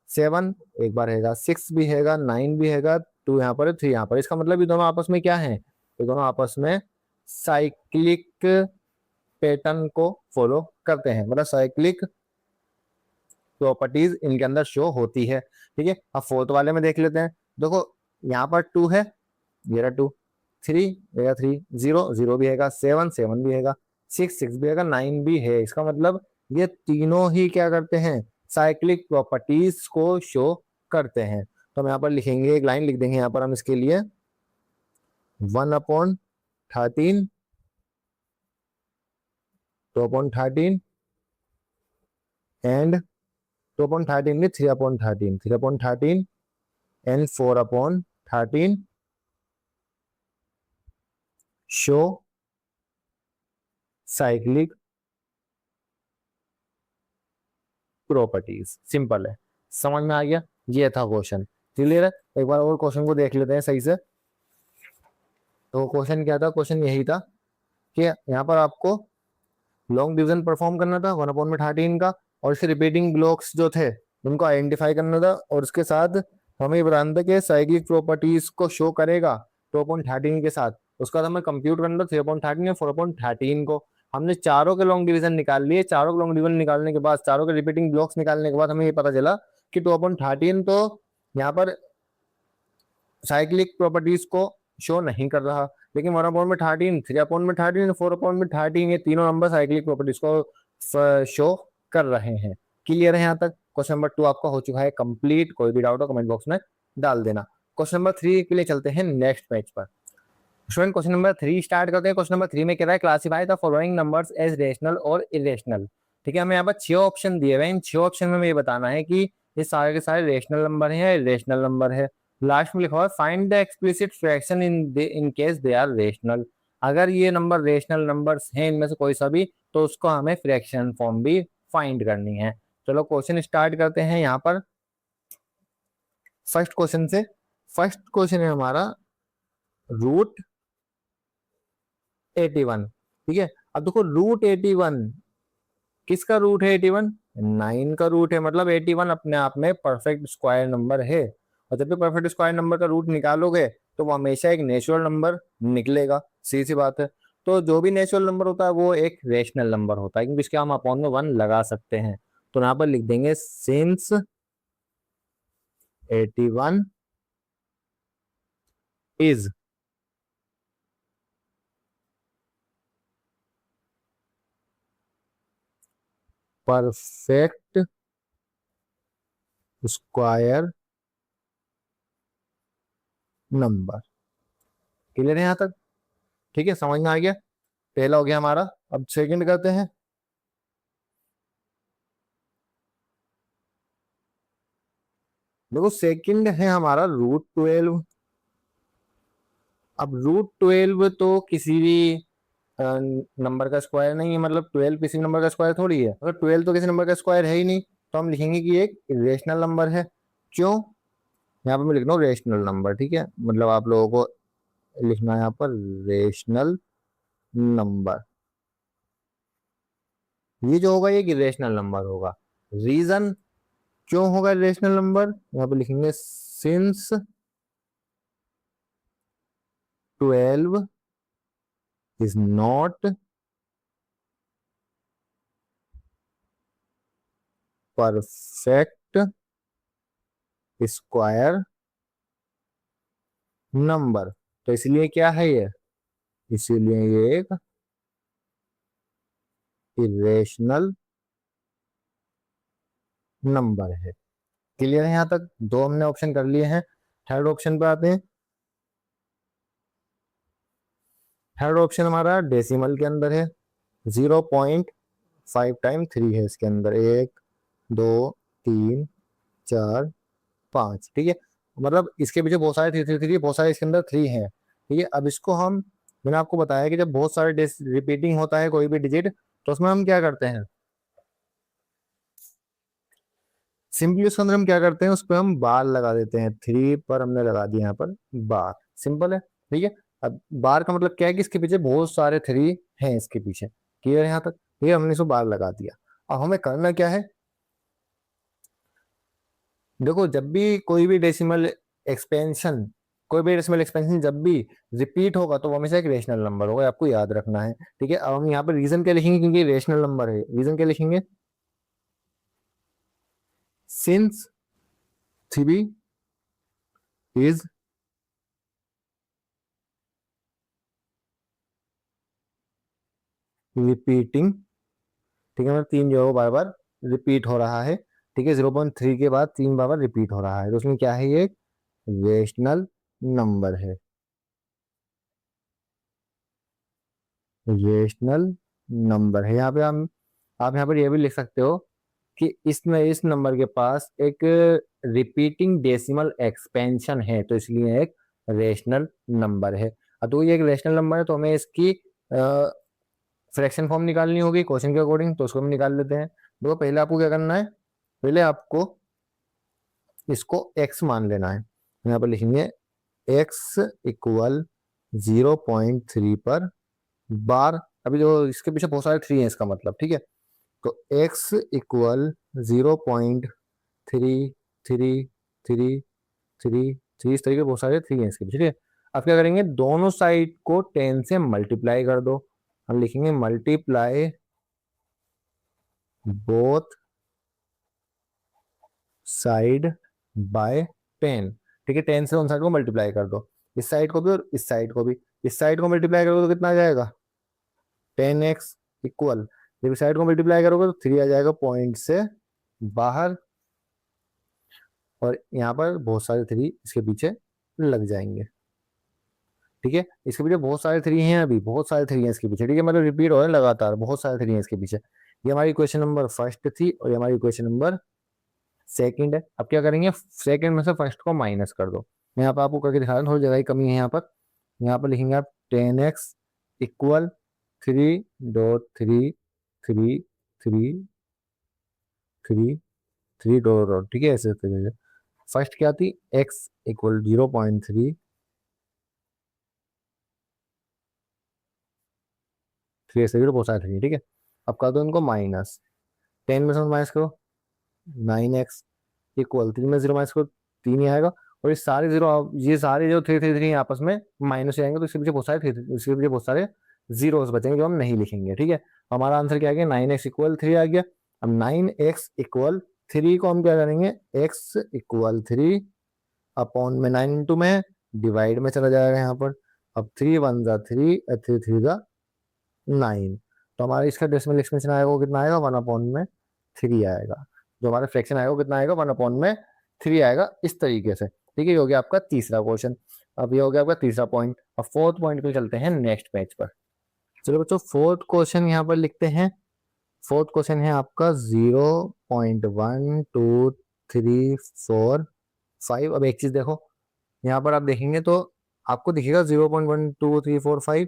7 एक बार हैगा, 6 भी हैगा, 9 भी हैगा, 2 यहाँ पर है, 3 यहाँ पर। इसका मतलब ये दोनों आपस में क्या है? ये दोनों आपस में साइक्लिक पैटर्न को फॉलो करते हैं, मतलब साइक्लिक प्रॉपर्टीज इनके अंदर शो होती है। ठीक है, अब फोर्थ वाले में देख लेते हैं। देखो यहाँ पर 2 है, ये रहा 2, 3 हैगा, 3 0 0 भी हैगा, 7 7 भी हैगा, 6 6 भी हैगा, 9 भी है। इसका मतलब ये तीनों ही क्या करते हैं? साइक्लिक प्रॉपर्टीज को शो करते हैं। तो हम यहाँ पर लिखेंगे, एक लाइन लिख देंगे यहाँ पर हम इसके लिए, 1/13, 2/13 एंड 2/13 में 3/13, 3/13 and 4/13 show cyclic properties. Simple है, समझ में आ गया? ये था क्वेश्चन। क्लियर है? एक बार और क्वेश्चन को देख लेते हैं सही से। तो क्वेश्चन क्या था? क्वेश्चन यही था कि यहाँ पर आपको लॉन्ग डिवीजन परफॉर्म करना था 1/13 का, और इसके रिपीटिंग ब्लॉक्स जो थे उनको आइडेंटिफाई करना था, और उसके साथ हमें ये बताना था कि साइक्लिक प्रॉपर्टीज को शो करेगा 2/13 के साथ। उसका हमें कंप्यूट करना था 3/13 या 4/13 को। हमने चारों के लॉन्ग डिवीजन निकाल लिए। चारों के लॉन्ग डिवीजन निकालने के बाद, चारों के रिपीटिंग ब्लॉक्स निकालने के बाद हमें ये पता चला कि 2/13 तो यहाँ पर साइक्लिक प्रॉपर्टीज को शो नहीं कर रहा, लेकिन 1/13, 3/13, 4/13 ये तीनों नंबर साइक्लिक प्रॉपर्टीज को शो कर रहे हैं। क्लियर है यहाँ तक? क्वेश्चन नंबर 2 आपका हो चुका है कंप्लीट। कोई भी डाउट हो कमेंट बॉक्स में डाल देना। क्वेश्चन नंबर 3 के लिए चलते हैं नेक्स्ट पेज पर। स्टूडेंट क्वेश्चन नंबर 3 स्टार्ट करते हैं। क्वेश्चन नंबर 3 में कह रहा है classify the following numbers as rational और इरेशनल। ठीक है, हमें यहाँ पर 6 ऑप्शन दिए हुए हैं। इन 6 ऑप्शन में हमें ये बताना है कि ये सारे के सारे रेशनल नंबर हैं या इरेशनल नंबर है। लास्ट में लिखा हुआ है find the explicit fraction in case they are rational. अगर ये नंबर रेशनल नंबर्स हैं इनमें से कोई सा भी, तो उसको हमें फ्रैक्शन फॉर्म भी फाइंड करनी है। चलो क्वेश्चन स्टार्ट करते हैं यहाँ पर फर्स्ट क्वेश्चन से। फर्स्ट क्वेश्चन है हमारा रूट 81। ठीक है, अब देखो रूट 81 किसका रूट है? 81 9 का रूट है, मतलब 81 अपने आप में परफेक्ट स्क्वायर नंबर है। और जब भी परफेक्ट स्क्वायर नंबर का रूट निकालोगे तो वो हमेशा एक नेचुरल नंबर निकलेगा, सीधी सी बात है। तो जो भी नेचुरल नंबर होता है वो एक रेशनल नंबर होता है, क्योंकि इसके हम अपॉन में 1 लगा सकते हैं। तो यहाँ पर लिख देंगे since 81 is perfect square number. Clear है यहाँ तक? ठीक है, समझ में आ गया। पहला हो गया हमारा। अब सेकंड करते हैं। देखो सेकंड है हमारा रूट 12। अब रूट 12 तो किसी भी नंबर का स्क्वायर नहीं है, मतलब 12 किसी नंबर का स्क्वायर थोड़ी है। अगर 12 तो किसी नंबर का स्क्वायर है ही नहीं, तो हम लिखेंगे कि एक इरेशनल नंबर है। क्यों? यहाँ पर मैं लिख रहा हूँ रेशनल नंबर। ठीक है, मतलब आप लोगों को लिखना है यहाँ पर रेशनल नंबर। ये जो होगा ये इरेशनल नंबर होगा। रीजन क्यों होगा रेशनल नंबर, यहाँ पे लिखेंगे since 12 is not perfect square number. तो इसलिए क्या है ये? इसीलिए ये एक इरेशनल नंबर है। क्लियर है यहाँ तक? दो हमने ऑप्शन कर लिए हैं। थर्ड ऑप्शन पे आते हैं। थर्ड ऑप्शन हमारा डेसिमल के अंदर है। 0.5 टाइम 3 है इसके अंदर। 1 2 3 4 5। ठीक है, मतलब इसके पीछे बहुत सारे 3 3 3, बहुत सारे इसके अंदर 3 हैं। ठीक है, अब इसको हम, मैंने आपको बताया कि जब बहुत सारे रिपीटिंग होता है कोई भी डिजिट, तो उसमें हम क्या करते हैं, सिंपली उसके अंदर हम क्या करते हैं, उस पर हम बार लगा देते हैं। 3 पर हमने लगा दिया यहाँ पर बार। सिंपल है। ठीक है, अब बार का मतलब क्या है कि इसके पीछे बहुत सारे 3 हैं इसके पीछे। क्लियर है यहाँ तक? ठीक है, हमने इसको बार लगा दिया। अब हमें करना क्या है, देखो जब भी कोई भी डेसिमल एक्सपेंशन, कोई भी डेसिमल एक्सपेंशन जब भी रिपीट होगा तो वो हमेशा एक रेशनल नंबर होगा, आपको याद रखना है। ठीक है, अब हम यहाँ पर रीजन क्या लिखेंगे, क्योंकि रेशनल नंबर है, रीजन क्या लिखेंगे, सिंस 3 इज रिपीटिंग। ठीक है, मतलब 3 जो है वो बार बार रिपीट हो रहा है। ठीक है, 0.3 के बाद 3 बार बार रिपीट हो रहा है, तो उसमें क्या है, ये एक रेशनल नंबर है। रेशनल नंबर है। यहाँ पे हम, आप यहाँ पर ये भी लिख सकते हो कि इसमें इस नंबर के पास एक रिपीटिंग डेसिमल एक्सपेंशन है, तो इसलिए एक रेशनल नंबर है। अब तो ये एक रेशनल नंबर है, तो हमें इसकी फ्रैक्शन फॉर्म निकालनी होगी क्वेश्चन के अकॉर्डिंग, तो उसको हम निकाल लेते हैं। देखो पहले आपको क्या करना है, पहले आपको इसको x मान लेना है। यहाँ पर लिखेंगे x इक्वल 0.3 पर बार। अभी जो इसके पीछे बहुत सारे 3 हैं इसका मतलब। ठीक है, तो x इक्वल 0.33333, इस तरीके बहुत सारे 3 हैं इसके पीछे। ठीक है, अब क्या करेंगे, दोनों साइड को 10 से मल्टीप्लाई कर दो। हम लिखेंगे मल्टीप्लाई बोथ साइड बाय 10। ठीक है, 10 से उन साइड को मल्टीप्लाई कर दो, इस साइड को भी और इस साइड को भी। इस साइड को मल्टीप्लाई करोगे तो कितना आ जाएगा, 10x इक्वल, जब इस साइड को मल्टीप्लाई करोगे तो 3 आ जाएगा पॉइंट से बाहर, और यहाँ पर बहुत सारे 3 इसके पीछे लग जाएंगे। ठीक है। इसके पीछे बहुत सारे थ्री हैं, अभी बहुत सारे थ्री हैं इसके पीछे, ठीक है, मतलब रिपीट हो रहे हैं लगातार, बहुत सारे थ्री हैं इसके पीछे। ये हमारी क्वेश्चन नंबर फर्स्ट थी और ये हमारी क्वेश्चन नंबर सेकंड है। अब क्या करेंगे, सेकंड में से फर्स्ट को माइनस कर दो। मैं यहाँ पर आपको करके दिखा रहा हूँ, थोड़ी जगह की कमी है यहाँ पर। यहाँ पर लिखेंगे आप 10x इक्वल 3.33333, ठीक है, ऐसे तरीके से। फर्स्ट क्या थी, x इक्वल 0.3, 3 ऐसे जीरो बहुत सारे थ्री, ठीक है। अब कर दो इनको माइनस, 10 में से माइनस करो, 9x इक्वल 3 में 0 माइनस करो, 3 ही आएगा। और ये सारे जीरो, ये सारे जो थ्री थ्री थ्री आपस में माइनस हो जाएंगे, तो इसके पीछे बहुत सारे इसके पीछे बहुत सारे जीरोस बचेंगे जो हम नहीं लिखेंगे, ठीक है। हमारा आंसर क्या आ गया, 9x इक्वल 3 आ गया। अब 9x इक्वल 3 को हम क्या करेंगे, x इक्वल 3 अपॉन में 9 इंटू में डिवाइड में चला जाएगा यहाँ पर। अब 3 1 जा 3, 3 3 जा 9, तो हमारा इसका डेसिमल एक्सपेंशन आएगा वो कितना आएगा, 1/3 आएगा। जो हमारा फ्रैक्शन आएगा वो कितना आएगा, 1/3 आएगा, इस तरीके से, ठीक है। ये हो गया आपका तीसरा क्वेश्चन। अब ये हो गया आपका तीसरा पॉइंट। अब फोर्थ पॉइंट पे चलते हैं नेक्स्ट पेज पर। चलो बच्चों, फोर्थ क्वेश्चन यहाँ पर लिखते हैं। फोर्थ क्वेश्चन है आपका 0.12345। अब एक चीज देखो, यहाँ पर आप देखेंगे तो आपको दिखेगा 0.12345,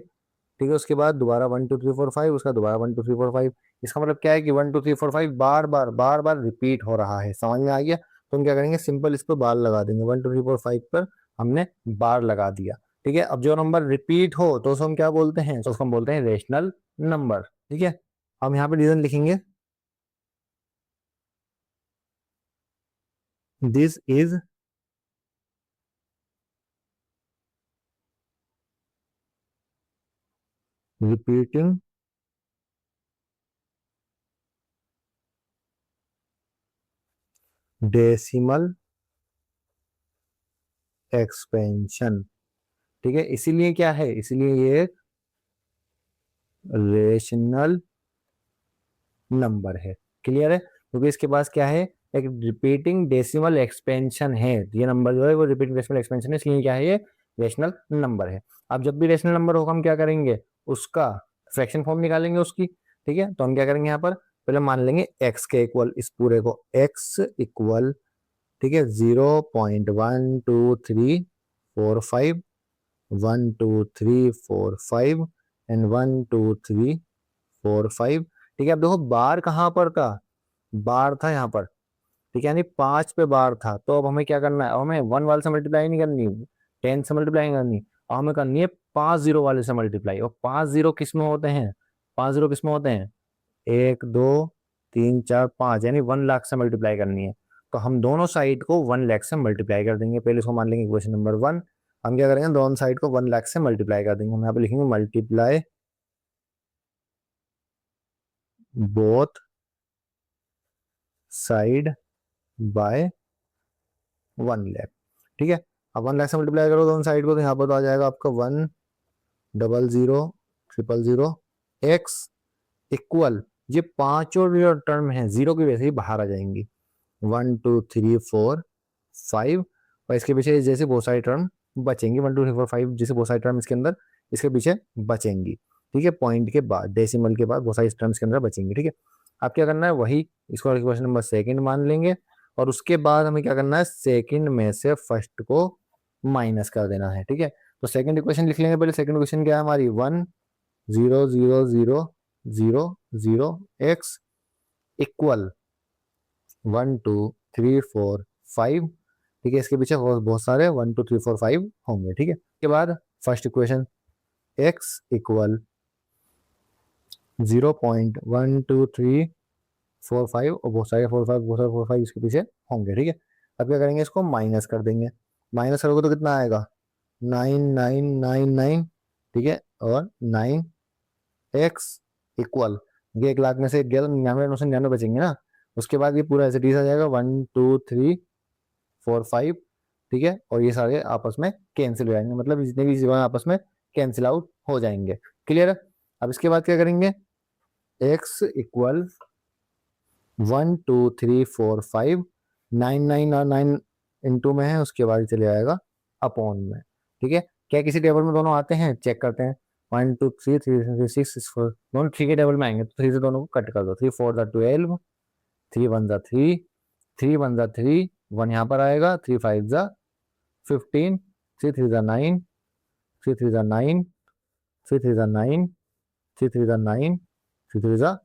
ठीक है। उसके बाद दोबारा 1 2 3 4 5, उसका दोबारा 1 2 3 4 5। इसका मतलब क्या है कि 1 2 3 4 5 बार बार रिपीट हो रहा है, समझ में आ गया। तो हम क्या करेंगे, सिंपल इस पर बार लगा देंगे, 1 2 3 4 5 पर हमने बार लगा दिया, ठीक है। अब जो नंबर रिपीट हो तो उसको हम क्या बोलते हैं, तो उसको हम बोलते हैं रेशनल नंबर, ठीक है। हम यहाँ पे रीजन लिखेंगे, this is repeating decimal expansion, ठीक है। इसीलिए क्या है, इसीलिए ये रेशनल नंबर है, क्लियर है। क्योंकि इसके पास क्या है, एक रिपीटिंग डेसिमल एक्सपेंशन है, ये नंबर जो है वो रिपीटिंग डेसिमल एक्सपेंशन है, इसलिए क्या है, ये रेशनल नंबर है। अब जब भी रेशनल नंबर होगा हम क्या करेंगे, उसका फ्रैक्शन फॉर्म निकालेंगे उसकी, ठीक है। तो हम क्या करेंगे, यहाँ पर पहले मान लेंगे x के इक्वल इस पूरे को, x इक्वल, ठीक है, 0.12345, 1 2 3 4 5 एंड 1 2 3 4 5, ठीक है। अब देखो बार कहाँ पर था, बार था यहाँ पर, ठीक है, यानी 5 पे बार था। तो अब हमें क्या करना है, अब हमें 1 वाले से मल्टीप्लाई नहीं करनी, 10 से मल्टीप्लाई करनी, अब हमें करनी है 5 जीरो वाले से मल्टीप्लाई। और 5 जीरो किस में होते हैं, 5 जीरो किस में होते हैं, 1 2 3 4 5, यानी 1 लाख से मल्टीप्लाई करनी है। तो हम दोनों साइड को 1 लाख से मल्टीप्लाई कर देंगे। पहले इसको मान लेंगे क्वेश्चन नंबर 1। हम क्या करेंगे, दोनों साइड को 1 लाख से मल्टीप्लाई कर देंगे। हम यहाँ पे लिखेंगे multiply both side by 1 lakh, ठीक है। अब 1 लाख से मल्टीप्लाई करो दोनों साइड को, तो यहाँ पर तो आ जाएगा आपका 1 0 0 0 एक्स इक्वल, ये पांचों जो टर्म है जीरो की वजह से ही बाहर आ जाएंगी, 1 2 3 4 5। और इसके पीछे जैसे बहुत सारी टर्म बचेंगी, 1 2 3 4 5 जैसे बहुत सारी टर्म इसके अंदर इसके पीछे बचेंगी, ठीक है। पॉइंट के बाद, डेसिमल के बाद बहुत सारी टर्म्स के अंदर बचेंगी, ठीक है। आप क्या करना है, वही इसको क्वेश्चन नंबर सेकंड मान लेंगे। और उसके बाद हमें क्या करना है, सेकंड में से फर्स्ट को माइनस कर देना है, ठीक है। तो सेकंड इक्वेशन लिख लेंगे पहले। सेकंड इक्वेशन क्या है हमारी, 1 0 0 0 0 0 एक्स इक्वल 1 2 3 4 5, ठीक है। इसके पीछे बहुत सारे 1 2 3 4 5 होंगे, ठीक है। उसके बाद फर्स्ट इक्वेशन x इक्वल 0.12345, और बहुत सारे 4 5, बहुत सारे 4 5 इसके पीछे होंगे, ठीक है। अब क्या करेंगे, इसको माइनस कर देंगे। माइनस करोगे तो कितना आएगा, 9999, ठीक है, और 9x इक्वल, ये 1 लाख में से 99,999 बचेंगे ना। उसके बाद ये पूरा ऐसे आ जाएगा, 1 2 3 4 5, ठीक है। और ये सारे आपस में कैंसिल हो जाएंगे, मतलब जितने भी जीरो आपस में कैंसिल आउट हो जाएंगे, क्लियर है। अब इसके बाद क्या करेंगे, x इक्वल 1 2 3 4 5, 9 9 और 9 इंटू में है, उसके बाद चले आएगा अपॉन में, ठीक है। क्या किसी टेबल में दोनों आते हैं? चेक करते हैं। 1 2 3 3 3 6 6 4 दोनों 3 के टेबल में आएंगे, तो 3 से दोनों को कट कर दो। 3 4 ज़ा 12, 3 1 ज़ा 3, 3 1 ज़ा 3, 1 यहाँ पर आएगा, 3 5 ज़ा 15, 3 3 ज़ा 9, 3 3 ज़ा 9, 3 3 ज़ा 9, 3 3 ज़ा 9, 3 3 ज़ा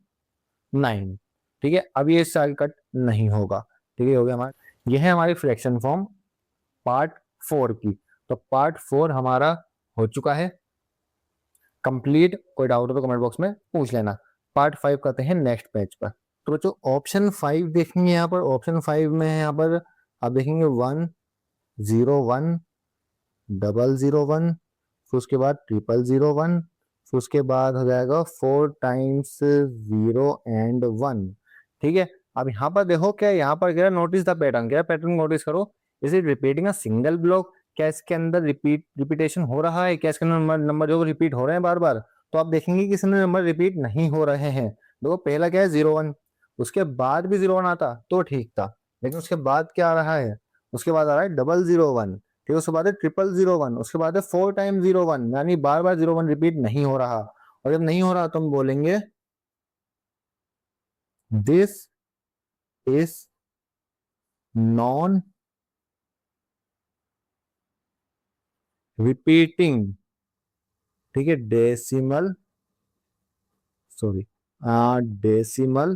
9। ठीक है, अब ये इससे आगे कट नहीं होगा। ठीक है, हो गया हमारा। ये है हमारी फ्रैक्शन फॉर्म पार्ट 4 की। तो पार्ट 4 हमारा हो चुका है कंप्लीट। कोई डाउट हो तो कमेंट बॉक्स में पूछ लेना। पार्ट 5 करते हैं नेक्स्ट पेज पर। तो बच्चों ऑप्शन 5 देखेंगे यहाँ पर। ऑप्शन 5 में है यहाँ पर आप देखेंगे 1 0 1 0 0 1, फिर उसके बाद 0 0 1, फिर उसके बाद हो जाएगा 4 टाइम्स 0 एंड 1। ठीक है, अब यहाँ पर देखो क्या यहाँ पर क्या नोटिस द पैटर्न, क्या पैटर्न नोटिस करो। Is it repeating a single block? क्या इसके अंदर रिपीटेशन हो रहा है? क्या इसके अंदर नंबर जो रिपीट हो रहे हैं बार बार? तो आप देखेंगे कि इसमें नंबर रिपीट नहीं हो रहे हैं। देखो पहला क्या है 0 1, उसके बाद भी 0 1 आता तो ठीक था, लेकिन उसके बाद क्या आ रहा है? उसके बाद आ रहा है 0 0 1, फिर उसके बाद है 0 0 1, उसके बाद है 4 टाइम 0 1, यानी बार बार 0 1 रिपीट नहीं हो रहा। और जब नहीं हो रहा तो हम बोलेंगे दिस इज नॉन रिपीटिंग। ठीक है, डेसिमल, सॉरी, डेसिमल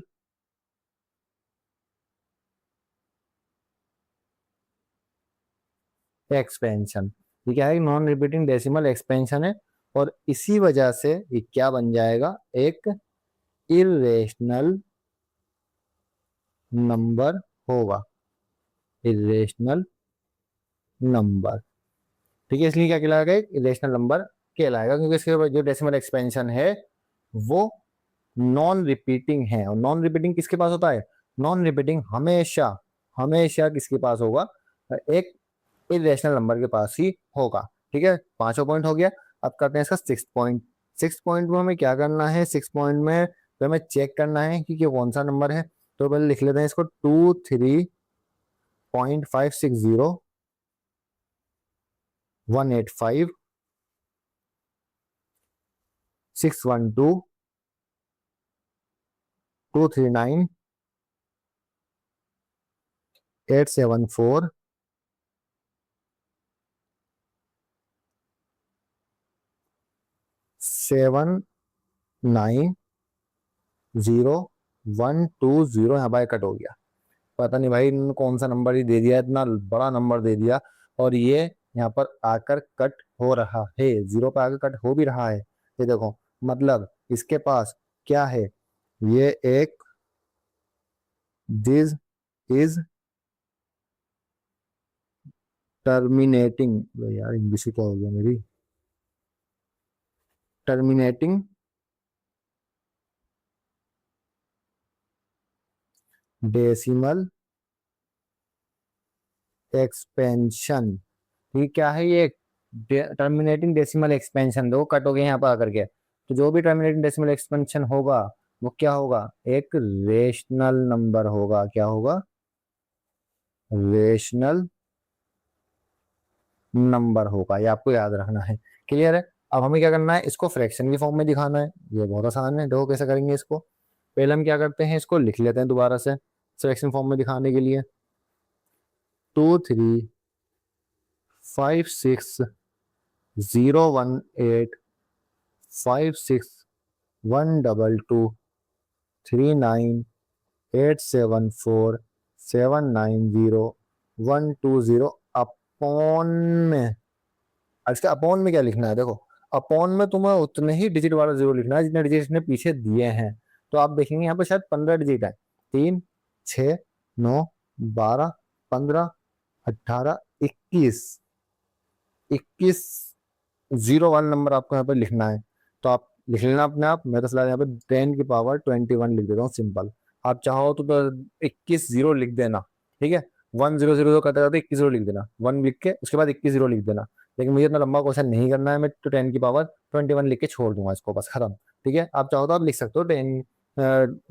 एक्सपेंशन। ये क्या है? नॉन रिपीटिंग डेसिमल एक्सपेंशन है, और इसी वजह से ये क्या बन जाएगा? एक इरेशनल नंबर होगा। Irrational number. ठीक है, इसलिए क्या कहलाएगा? एक इरेशनल नंबर कहलाएगा, क्योंकि इसके जो डेसिमल एक्सपेंशन है वो नॉन रिपीटिंग है। और नॉन रिपीटिंग किसके पास होता है? नॉन रिपीटिंग हमेशा हमेशा किसके पास होगा? एक इरेशनल नंबर के पास ही होगा। ठीक है, पांचों पॉइंट हो गया। अब करते हैं इसका 6 पॉइंट। 6 पॉइंट में हमें क्या करना है? 6 पॉइंट में तो हमें चेक करना है कि कौन सा नंबर है। तो पहले लिख लेते हैं इसको 23.560 185 612 239 874 790 120। यहाँ बाय कट हो गया, पता नहीं भाई इन्होंने कौन सा नंबर ही दे दिया, इतना बड़ा नंबर दे दिया। और ये यहाँ पर आकर कट हो रहा है, 0 पे आकर कट हो भी रहा है। ये देखो, मतलब इसके पास क्या है? ये एक दिस इज टर्मिनेटिंग, यार इंग्लिश क्या हो गया मेरी, टर्मिनेटिंग डेसिमल एक्सपेंशन। ये क्या है? ये टर्मिनेटिंग डेसिमल एक्सपेंशन। दो कट हो गए यहाँ पर आकर के, तो जो भी टर्मिनेटिंग डेसिमल एक्सपेंशन होगा वो क्या होगा? एक रेशनल नंबर होगा। क्या होगा? रेशनल नंबर होगा। ये आपको याद रखना है। क्लियर है? अब हमें क्या करना है? इसको फ्रैक्शन की फॉर्म में दिखाना है। ये बहुत आसान है, देखो कैसे करेंगे इसको। पहले हम क्या करते हैं, इसको लिख लेते हैं दोबारा से फ्रैक्शन फॉर्म में दिखाने के लिए। 2356018156122139874190 अपॉन में। अब इसका अपॉन में क्या लिखना है? देखो, अपॉन में तुम्हें उतने ही डिजिट वाला जीरो लिखना है जितने डिजिट इसने पीछे दिए हैं। तो आप देखेंगे यहाँ पे शायद 15 डिजिट है। 3 6 9 12 15 18 21। 21 जीरो वाला नंबर आपको यहाँ पे लिखना है। तो आप लिख लेना अपने आप। मैं तो फिलहाल यहाँ पे 10 की पावर 21 लिख देता हूँ, सिंपल। आप चाहो तो 21 जीरो लिख देना। ठीक है, 100 करते करते 21 जीरो लिख देना, 1 लिख के उसके बाद 21 जीरो लिख देना। लेकिन मुझे इतना लंबा क्वेश्चन नहीं करना है, मैं तो 10 की पावर 21 लिख के छोड़ दूंगा इसको, बस खत्म। ठीक है, आप चाहो तो आप लिख सकते हो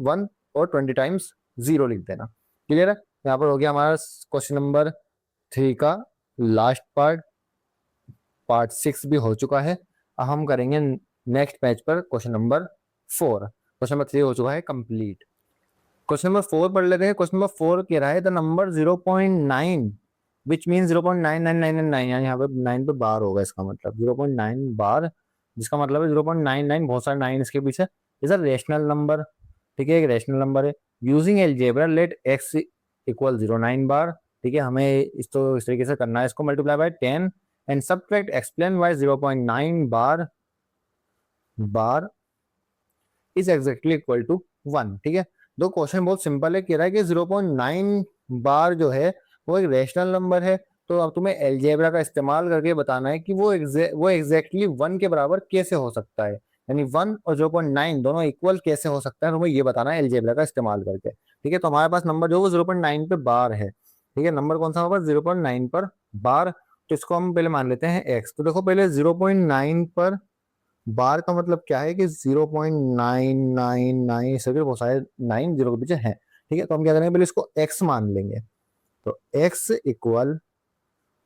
1 और 20 टाइम्स जीरो लिख देना। क्लियर है? यहाँ पर हो गया हमारा क्वेश्चन नंबर 3 का लास्ट पार्ट। पार्ट 6 भी हो चुका है। अब हम करेंगे नेक्स्ट पेज पर क्वेश्चन नंबर 4। क्वेश्चन नंबर 3 हो चुका है कंप्लीट। क्वेश्चन नंबर 4 पढ़ लेते हैं। क्वेश्चन नंबर 4 कह रहा है द नंबर 0.9 विच मीन 0.9999, यानी यहाँ पे 9 पे बार होगा, इसका मतलब 0.9 बार, जिसका मतलब है 0.99, बहुत सारे 9 इसके पीछे, इज अ रेशनल नंबर। ठीक है, एक रेशनल नंबर है। Using algebra let x equal 0.9 bar. ठीक है, हमें इस तरीके से करना है, इसको multiply by 10 and subtract explain why 0.9 bar is exactly equal to 1। ठीक है, दो क्वेश्चन बहुत सिंपल है, कह रहा है कि 0.9 बार जो है वो एक रेशनल नंबर है, तो अब तुम्हें एलजेब्रा का इस्तेमाल करके बताना है कि वो एग्जैक्टली 1 के बराबर कैसे हो सकता है, यानी 1 और 0.9 दोनों इक्वल कैसे हो सकता है, तुम्हें ये बताना है एलजेब्रा का इस्तेमाल करके। ठीक है, तो हमारे पास नंबर जो वो 0.9 पे बार है। ठीक है, नंबर कौन सा होगा, 0.9 पर बार, तो इसको हम पहले मान लेते हैं एक्स। तो देखो पहले 0.9 पर बार का मतलब क्या है कि 0.999 सभी बहुत सारे 9 जीरो के पीछे है। ठीक है, तो हम क्या करेंगे, पहले इसको x मान लेंगे, तो x इक्वल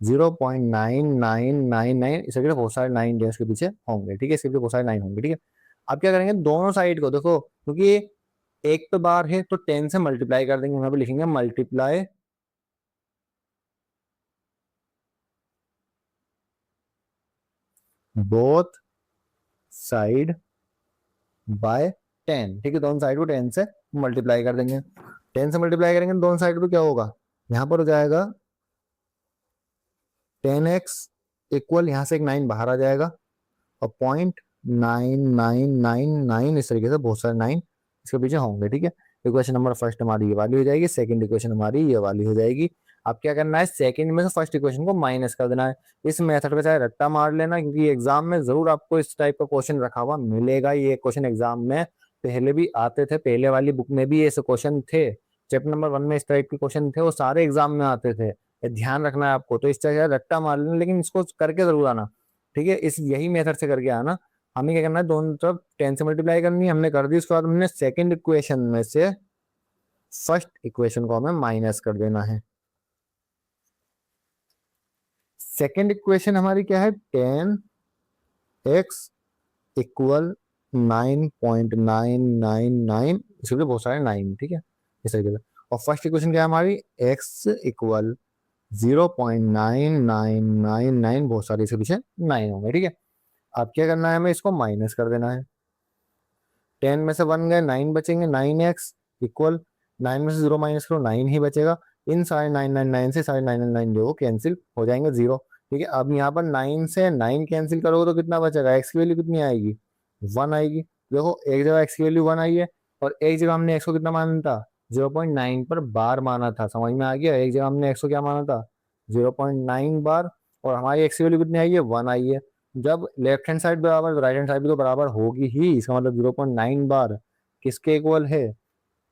0.9999, इसके पीछे बहुत सारे 9 जो इसके पीछे होंगे। ठीक है, इसके पीछे बहुत सारे 9 होंगे। ठीक है, अब क्या करेंगे, दोनों साइड को देखो, क्योंकि एक पे बार है तो 10 से मल्टीप्लाई कर देंगे, यहाँ पे लिखेंगे मल्टीप्लाई बोथ साइड बाय 10। ठीक है, दोनों साइड को 10 से मल्टीप्लाई कर देंगे। 10 से मल्टीप्लाई करेंगे दोनों साइड को, क्या होगा, यहाँ पर हो जाएगा 10x इक्वल, यहाँ से एक 9 बाहर आ जाएगा, और 0.9999, इस तरीके से बहुत सारे 9 इसके पीछे होंगे। ठीक है, इक्वेशन नंबर फर्स्ट हमारी ये वाली हो जाएगी, सेकंड इक्वेशन हमारी ये वाली हो जाएगी। अब क्या करना है, सेकंड में से फर्स्ट इक्वेशन को माइनस कर देना है। इस मेथड पे चाहे रट्टा मार लेना, क्योंकि एग्जाम में जरूर आपको इस टाइप का क्वेश्चन रखा हुआ मिलेगा। ये क्वेश्चन एग्जाम में पहले भी आते थे, पहले वाली बुक में भी ऐसे क्वेश्चन थे, चैप्टर नंबर 1 में इस टाइप के क्वेश्चन थे, वो सारे एग्जाम में आते थे। ये ध्यान रखना है आपको, तो इस तरह रट्टा मार लेना, लेकिन इसको करके जरूर आना। ठीक है, इस यही मेथड से करके आना। हमें क्या करना है, दोनों तरफ 10 से मल्टीप्लाई करनी है, हमने कर दी। उसके बाद हमने सेकंड इक्वेशन में से फर्स्ट इक्वेशन को हमें माइनस कर देना है। सेकंड इक्वेशन हमारी क्या है, 10x इक्वल 9.999, इसके बहुत सारे 9। ठीक है, इस तरीके से। और फर्स्ट इक्वेशन क्या है हमारी, x इक्वल 0.9999, बहुत सारे इसके पीछे 9 होंगे। ठीक है, अब क्या करना है, हमें इसको माइनस कर देना है। 10 में से 1 गए, 9 बचेंगे, 9x इक्वल 9 में से 0 माइनस करो, 9 ही बचेगा। इन सारे 999 से सारे 999 जो कैंसिल हो जाएंगे, 0। ठीक है, अब यहाँ पर 9 से 9 कैंसिल करोगे तो कितना बचेगा, x की वैल्यू कितनी आएगी, 1 आएगी। देखो एक जगह x की वैल्यू 1 आई है, और एक जगह हमने x को कितना माना था, 0.9 पर बार माना था, समझ में आ गया। एक जगह हमने x को क्या माना था, 0.9 बार, और हमारी x की वैल्यू कितनी आई है, 1 आई है। जब लेफ्ट हैंड साइड बराबर तो राइट हैंड साइड भी तो बराबर होगी ही, इसका मतलब 0.9 बार किसके इक्वल है,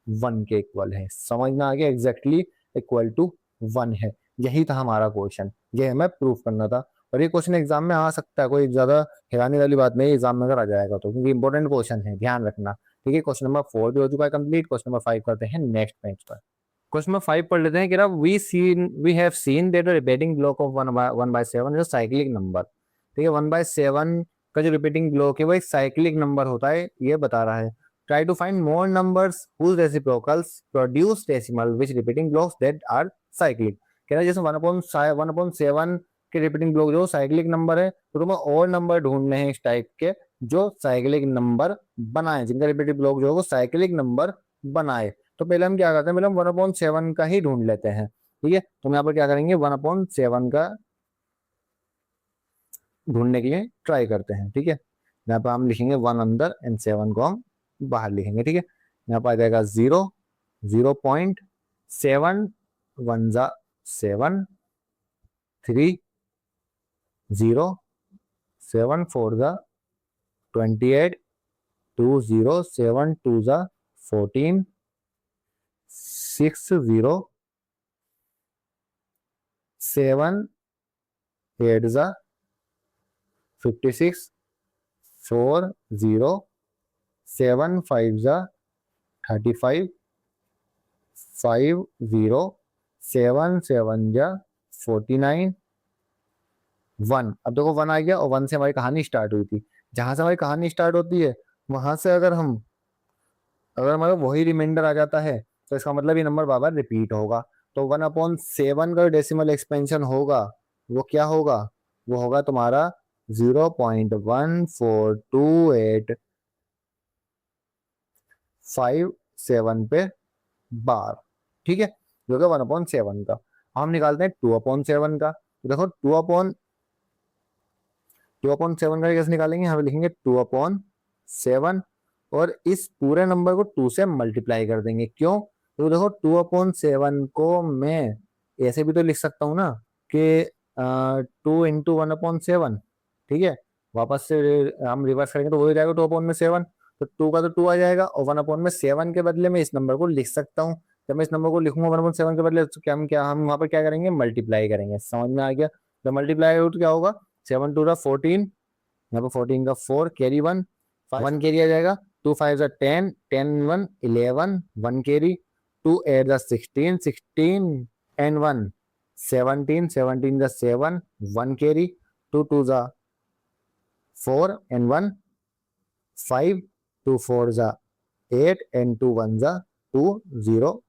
1 के इक्वल है। समझ में आ गया, एग्जैक्टली इक्वल टू 1 है। यही था हमारा क्वेश्चन, ये हमें प्रूफ करना था। और ये क्वेश्चन एग्जाम में आ सकता है, कोई ज्यादा हैरानी वाली बात नहीं, एग्जाम में अगर आ जाएगा तो, क्योंकि इंपॉर्टेंट क्वेश्चन है, ध्यान रखना। ठीक है, क्वेश्चन नंबर 4 भी हो चुका है कंप्लीट। क्वेश्चन नंबर 5 करते हैं नेक्स्ट पेज पर। क्वेश्चन नंबर 5 पढ़ लेते हैं कि we have seen that repeating block of 1/7 is a cyclic number. ठीक है, 1/7 का जो रिपीटिंग ब्लॉक है वो एक साइक्लिक नंबर होता है, ये बता रहा है। Try to find more numbers whose reciprocals produce decimal which repeating blocks that are cyclic. कह रहा है जैसे 1/7 के रिपीटिंग ब्लॉक जो साइक्लिक नंबर है, तो तुम्हें और नंबर ढूंढने हैं इस टाइप के जो साइक्लिक नंबर बनाए, जिनका रिपीटिंग ब्लॉक जो है वो साइक्लिक नंबर बनाए। तो पहले हम क्या करते हैं, पहले हम 1/7 का ही ढूंढ लेते हैं। ठीक है, तो हम यहाँ पर क्या करेंगे, 1/7 का ढूंढने के लिए ट्राई करते हैं। ठीक है, यहाँ पर हम लिखेंगे 1 अंदर एंड 7 को हम बाहर लिखेंगे। ठीक है, यहाँ पर आ जाएगा 0, 0.7 1 जा 7, 3 0, 7 4 जा 28, 2 0, 7 2 जा 14, 6 0, 7 8 जा 56, 4 0, 7 5 जा 35, 5 0, 7 7 जा 49, 1। अब देखो 1 आ गया और 1 से हमारी कहानी स्टार्ट हुई थी। जहां से हमारी कहानी स्टार्ट होती है वहां से अगर हमारा वही रिमाइंडर आ जाता है तो इसका मतलब ये नंबर बार बार रिपीट होगा। तो 1/7 का डेसिमल एक्सपेंशन होगा वो क्या होगा, वो होगा तुम्हारा 0.142857 पे बार। ठीक है, जो कि 1/7 का। हम निकालते हैं 2/7 का। तो देखो 2/7 का कैसे निकालेंगे, हम लिखेंगे 2/7 और इस पूरे नंबर को 2 से मल्टीप्लाई कर देंगे। क्यों, तो देखो 2/7 को मैं ऐसे भी तो लिख सकता हूँ ना कि 2 × 1/7। ठीक है, वापस से हम रिवर्स करेंगे तो वो हो जाएगा 2/7। तो 2 का तो 2 आ जाएगा और 1/7 के बदले में इस नंबर को लिख सकता हूँ। जब मैं इस नंबर को लिखूंगा 1/7 के बदले तो क्या हम वहां पर क्या करेंगे, मल्टीप्लाई करेंगे। समझ में आ गया। जब मल्टीप्लाई हो तो क्या होगा, 7×2 = 14, यहाँ पे 14 का 4 कैरी 1, 1 कैरी आ जाएगा। 2×5 = 10, 10×1 = 11, 1 carry. 2×8 = 16, 16 and 1 17, 17 × 7, 1 carry. 2×2 = 4 and 1 5, 2×4 = 8 and 2×1 = 2 0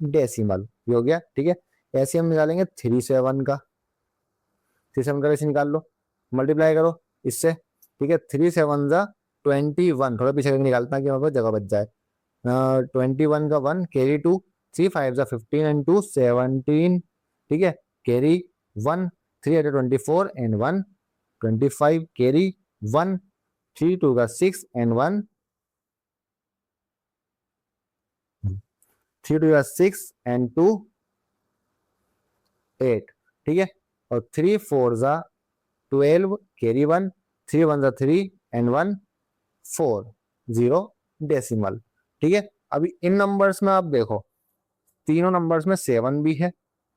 decimal. ये हो गया। ठीक है, ऐसे हम निकालेंगे 3/7 का। 3/7 का ऐसे निकाल लो, मल्टीप्लाई करो इससे। ठीक है, 3×7 = 21। थोड़ा पीछे करके निकालता कि वहां पर जगह बच जाए। 21 का 1 कैरी 2, 3×5 = 15 and 2 17। ठीक है, carry 1, 3×8 = 24 and 1 25 carry 1, 3×2 = 6 and 1 3×2 = 6 and 2 8। ठीक है, और 3×4 = 12 कैरी 1, 3×1 = 3 and 1 4 0 डेसिमल। ठीक है, अभी इन नंबर्स में आप देखो, तीनों नंबर्स में 7 भी है,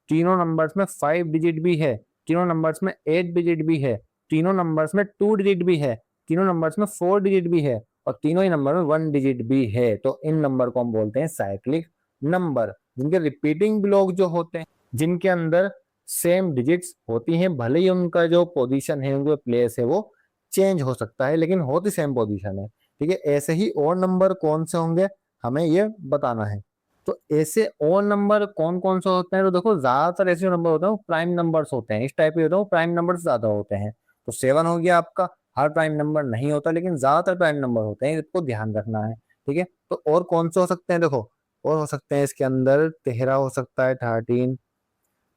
तीनों नंबर्स में 5 डिजिट भी है, तीनों नंबर्स में 8 डिजिट भी है, तीनों नंबर्स में 2 डिजिट भी है, तीनों नंबर्स में 4 डिजिट भी है और तीनों ही नंबर में 1 डिजिट भी है। तो इन नंबर को हम बोलते हैं साइक्लिक नंबर, जिनके रिपीटिंग ब्लॉक जो होते हैं, जिनके अंदर सेम डिजिट्स होती हैं, भले ही उनका जो पोजीशन है, उनका प्लेस है वो चेंज हो सकता है, लेकिन होती सेम पोजीशन है। ठीक है, ऐसे ही और नंबर कौन से होंगे हमें ये बताना है। तो ऐसे और नंबर कौन कौन से होते हैं, तो देखो ज्यादातर ऐसे नंबर होते हैं वो प्राइम नंबर्स होते हैं। इस टाइप के होते हैं वो प्राइम नंबर्स ज्यादा होते हैं। तो 7 हो गया आपका, हर प्राइम नंबर नहीं होता लेकिन ज्यादातर प्राइम नंबर होते हैं, इसको ध्यान रखना है। ठीक है, तो और कौन से हो सकते हैं, देखो और हो सकते हैं इसके अंदर 13 हो सकता है, 13,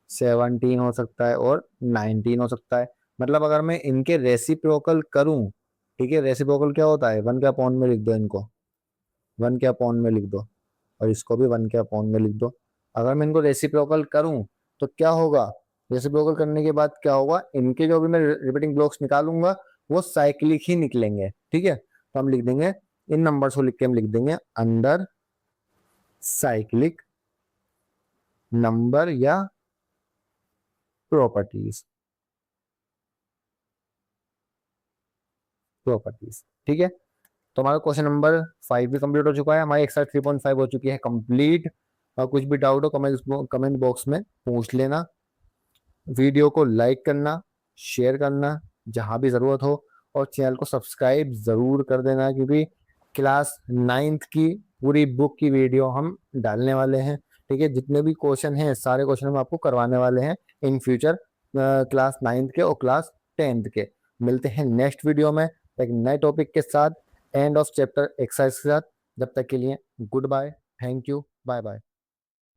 17 हो सकता है और 19 हो सकता है। मतलब अगर मैं इनके रेसिप्रोकल करूं, ठीक है, रेसिप्रोकल क्या होता है, 1 के अपॉन में लिख दो इनको, 1 के अपॉन में लिख दो और इसको भी 1 के अपॉन में लिख दो। अगर मैं इनको रेसिप्रोकल करूं तो क्या होगा, रेसिप्रोकल करने के बाद क्या होगा, इनके जो भी मैं रिपीटिंग ब्लॉक्स निकालूंगा वो साइक्लिक ही निकलेंगे। ठीक है, तो हम लिख देंगे, इन नंबर्स को लिख के हम लिख देंगे अंडर साइक्लिक नंबर या प्रॉपर्टीज। प्रॉपर्टीज, ठीक है। तो हमारा क्वेश्चन नंबर 5 भी कंप्लीट हो चुका है, हमारी एक्सरसाइज 3.5 हो चुकी है कंप्लीट। और कुछ भी डाउट हो कमेंट बॉक्स में पूछ लेना। वीडियो को लाइक करना, शेयर करना जहां भी ज़रूरत हो, और चैनल को सब्सक्राइब ज़रूर कर देना, क्योंकि क्लास 9th की पूरी बुक की वीडियो हम डालने वाले हैं। ठीक है, जितने भी क्वेश्चन हैं सारे क्वेश्चन हम आपको करवाने वाले हैं इन फ्यूचर, क्लास 9th के और क्लास 10th के। मिलते हैं नेक्स्ट वीडियो में एक नए टॉपिक के साथ, एंड ऑफ चैप्टर एक्सरसाइज के साथ। जब तक के लिए good bye, thank you, bye bye.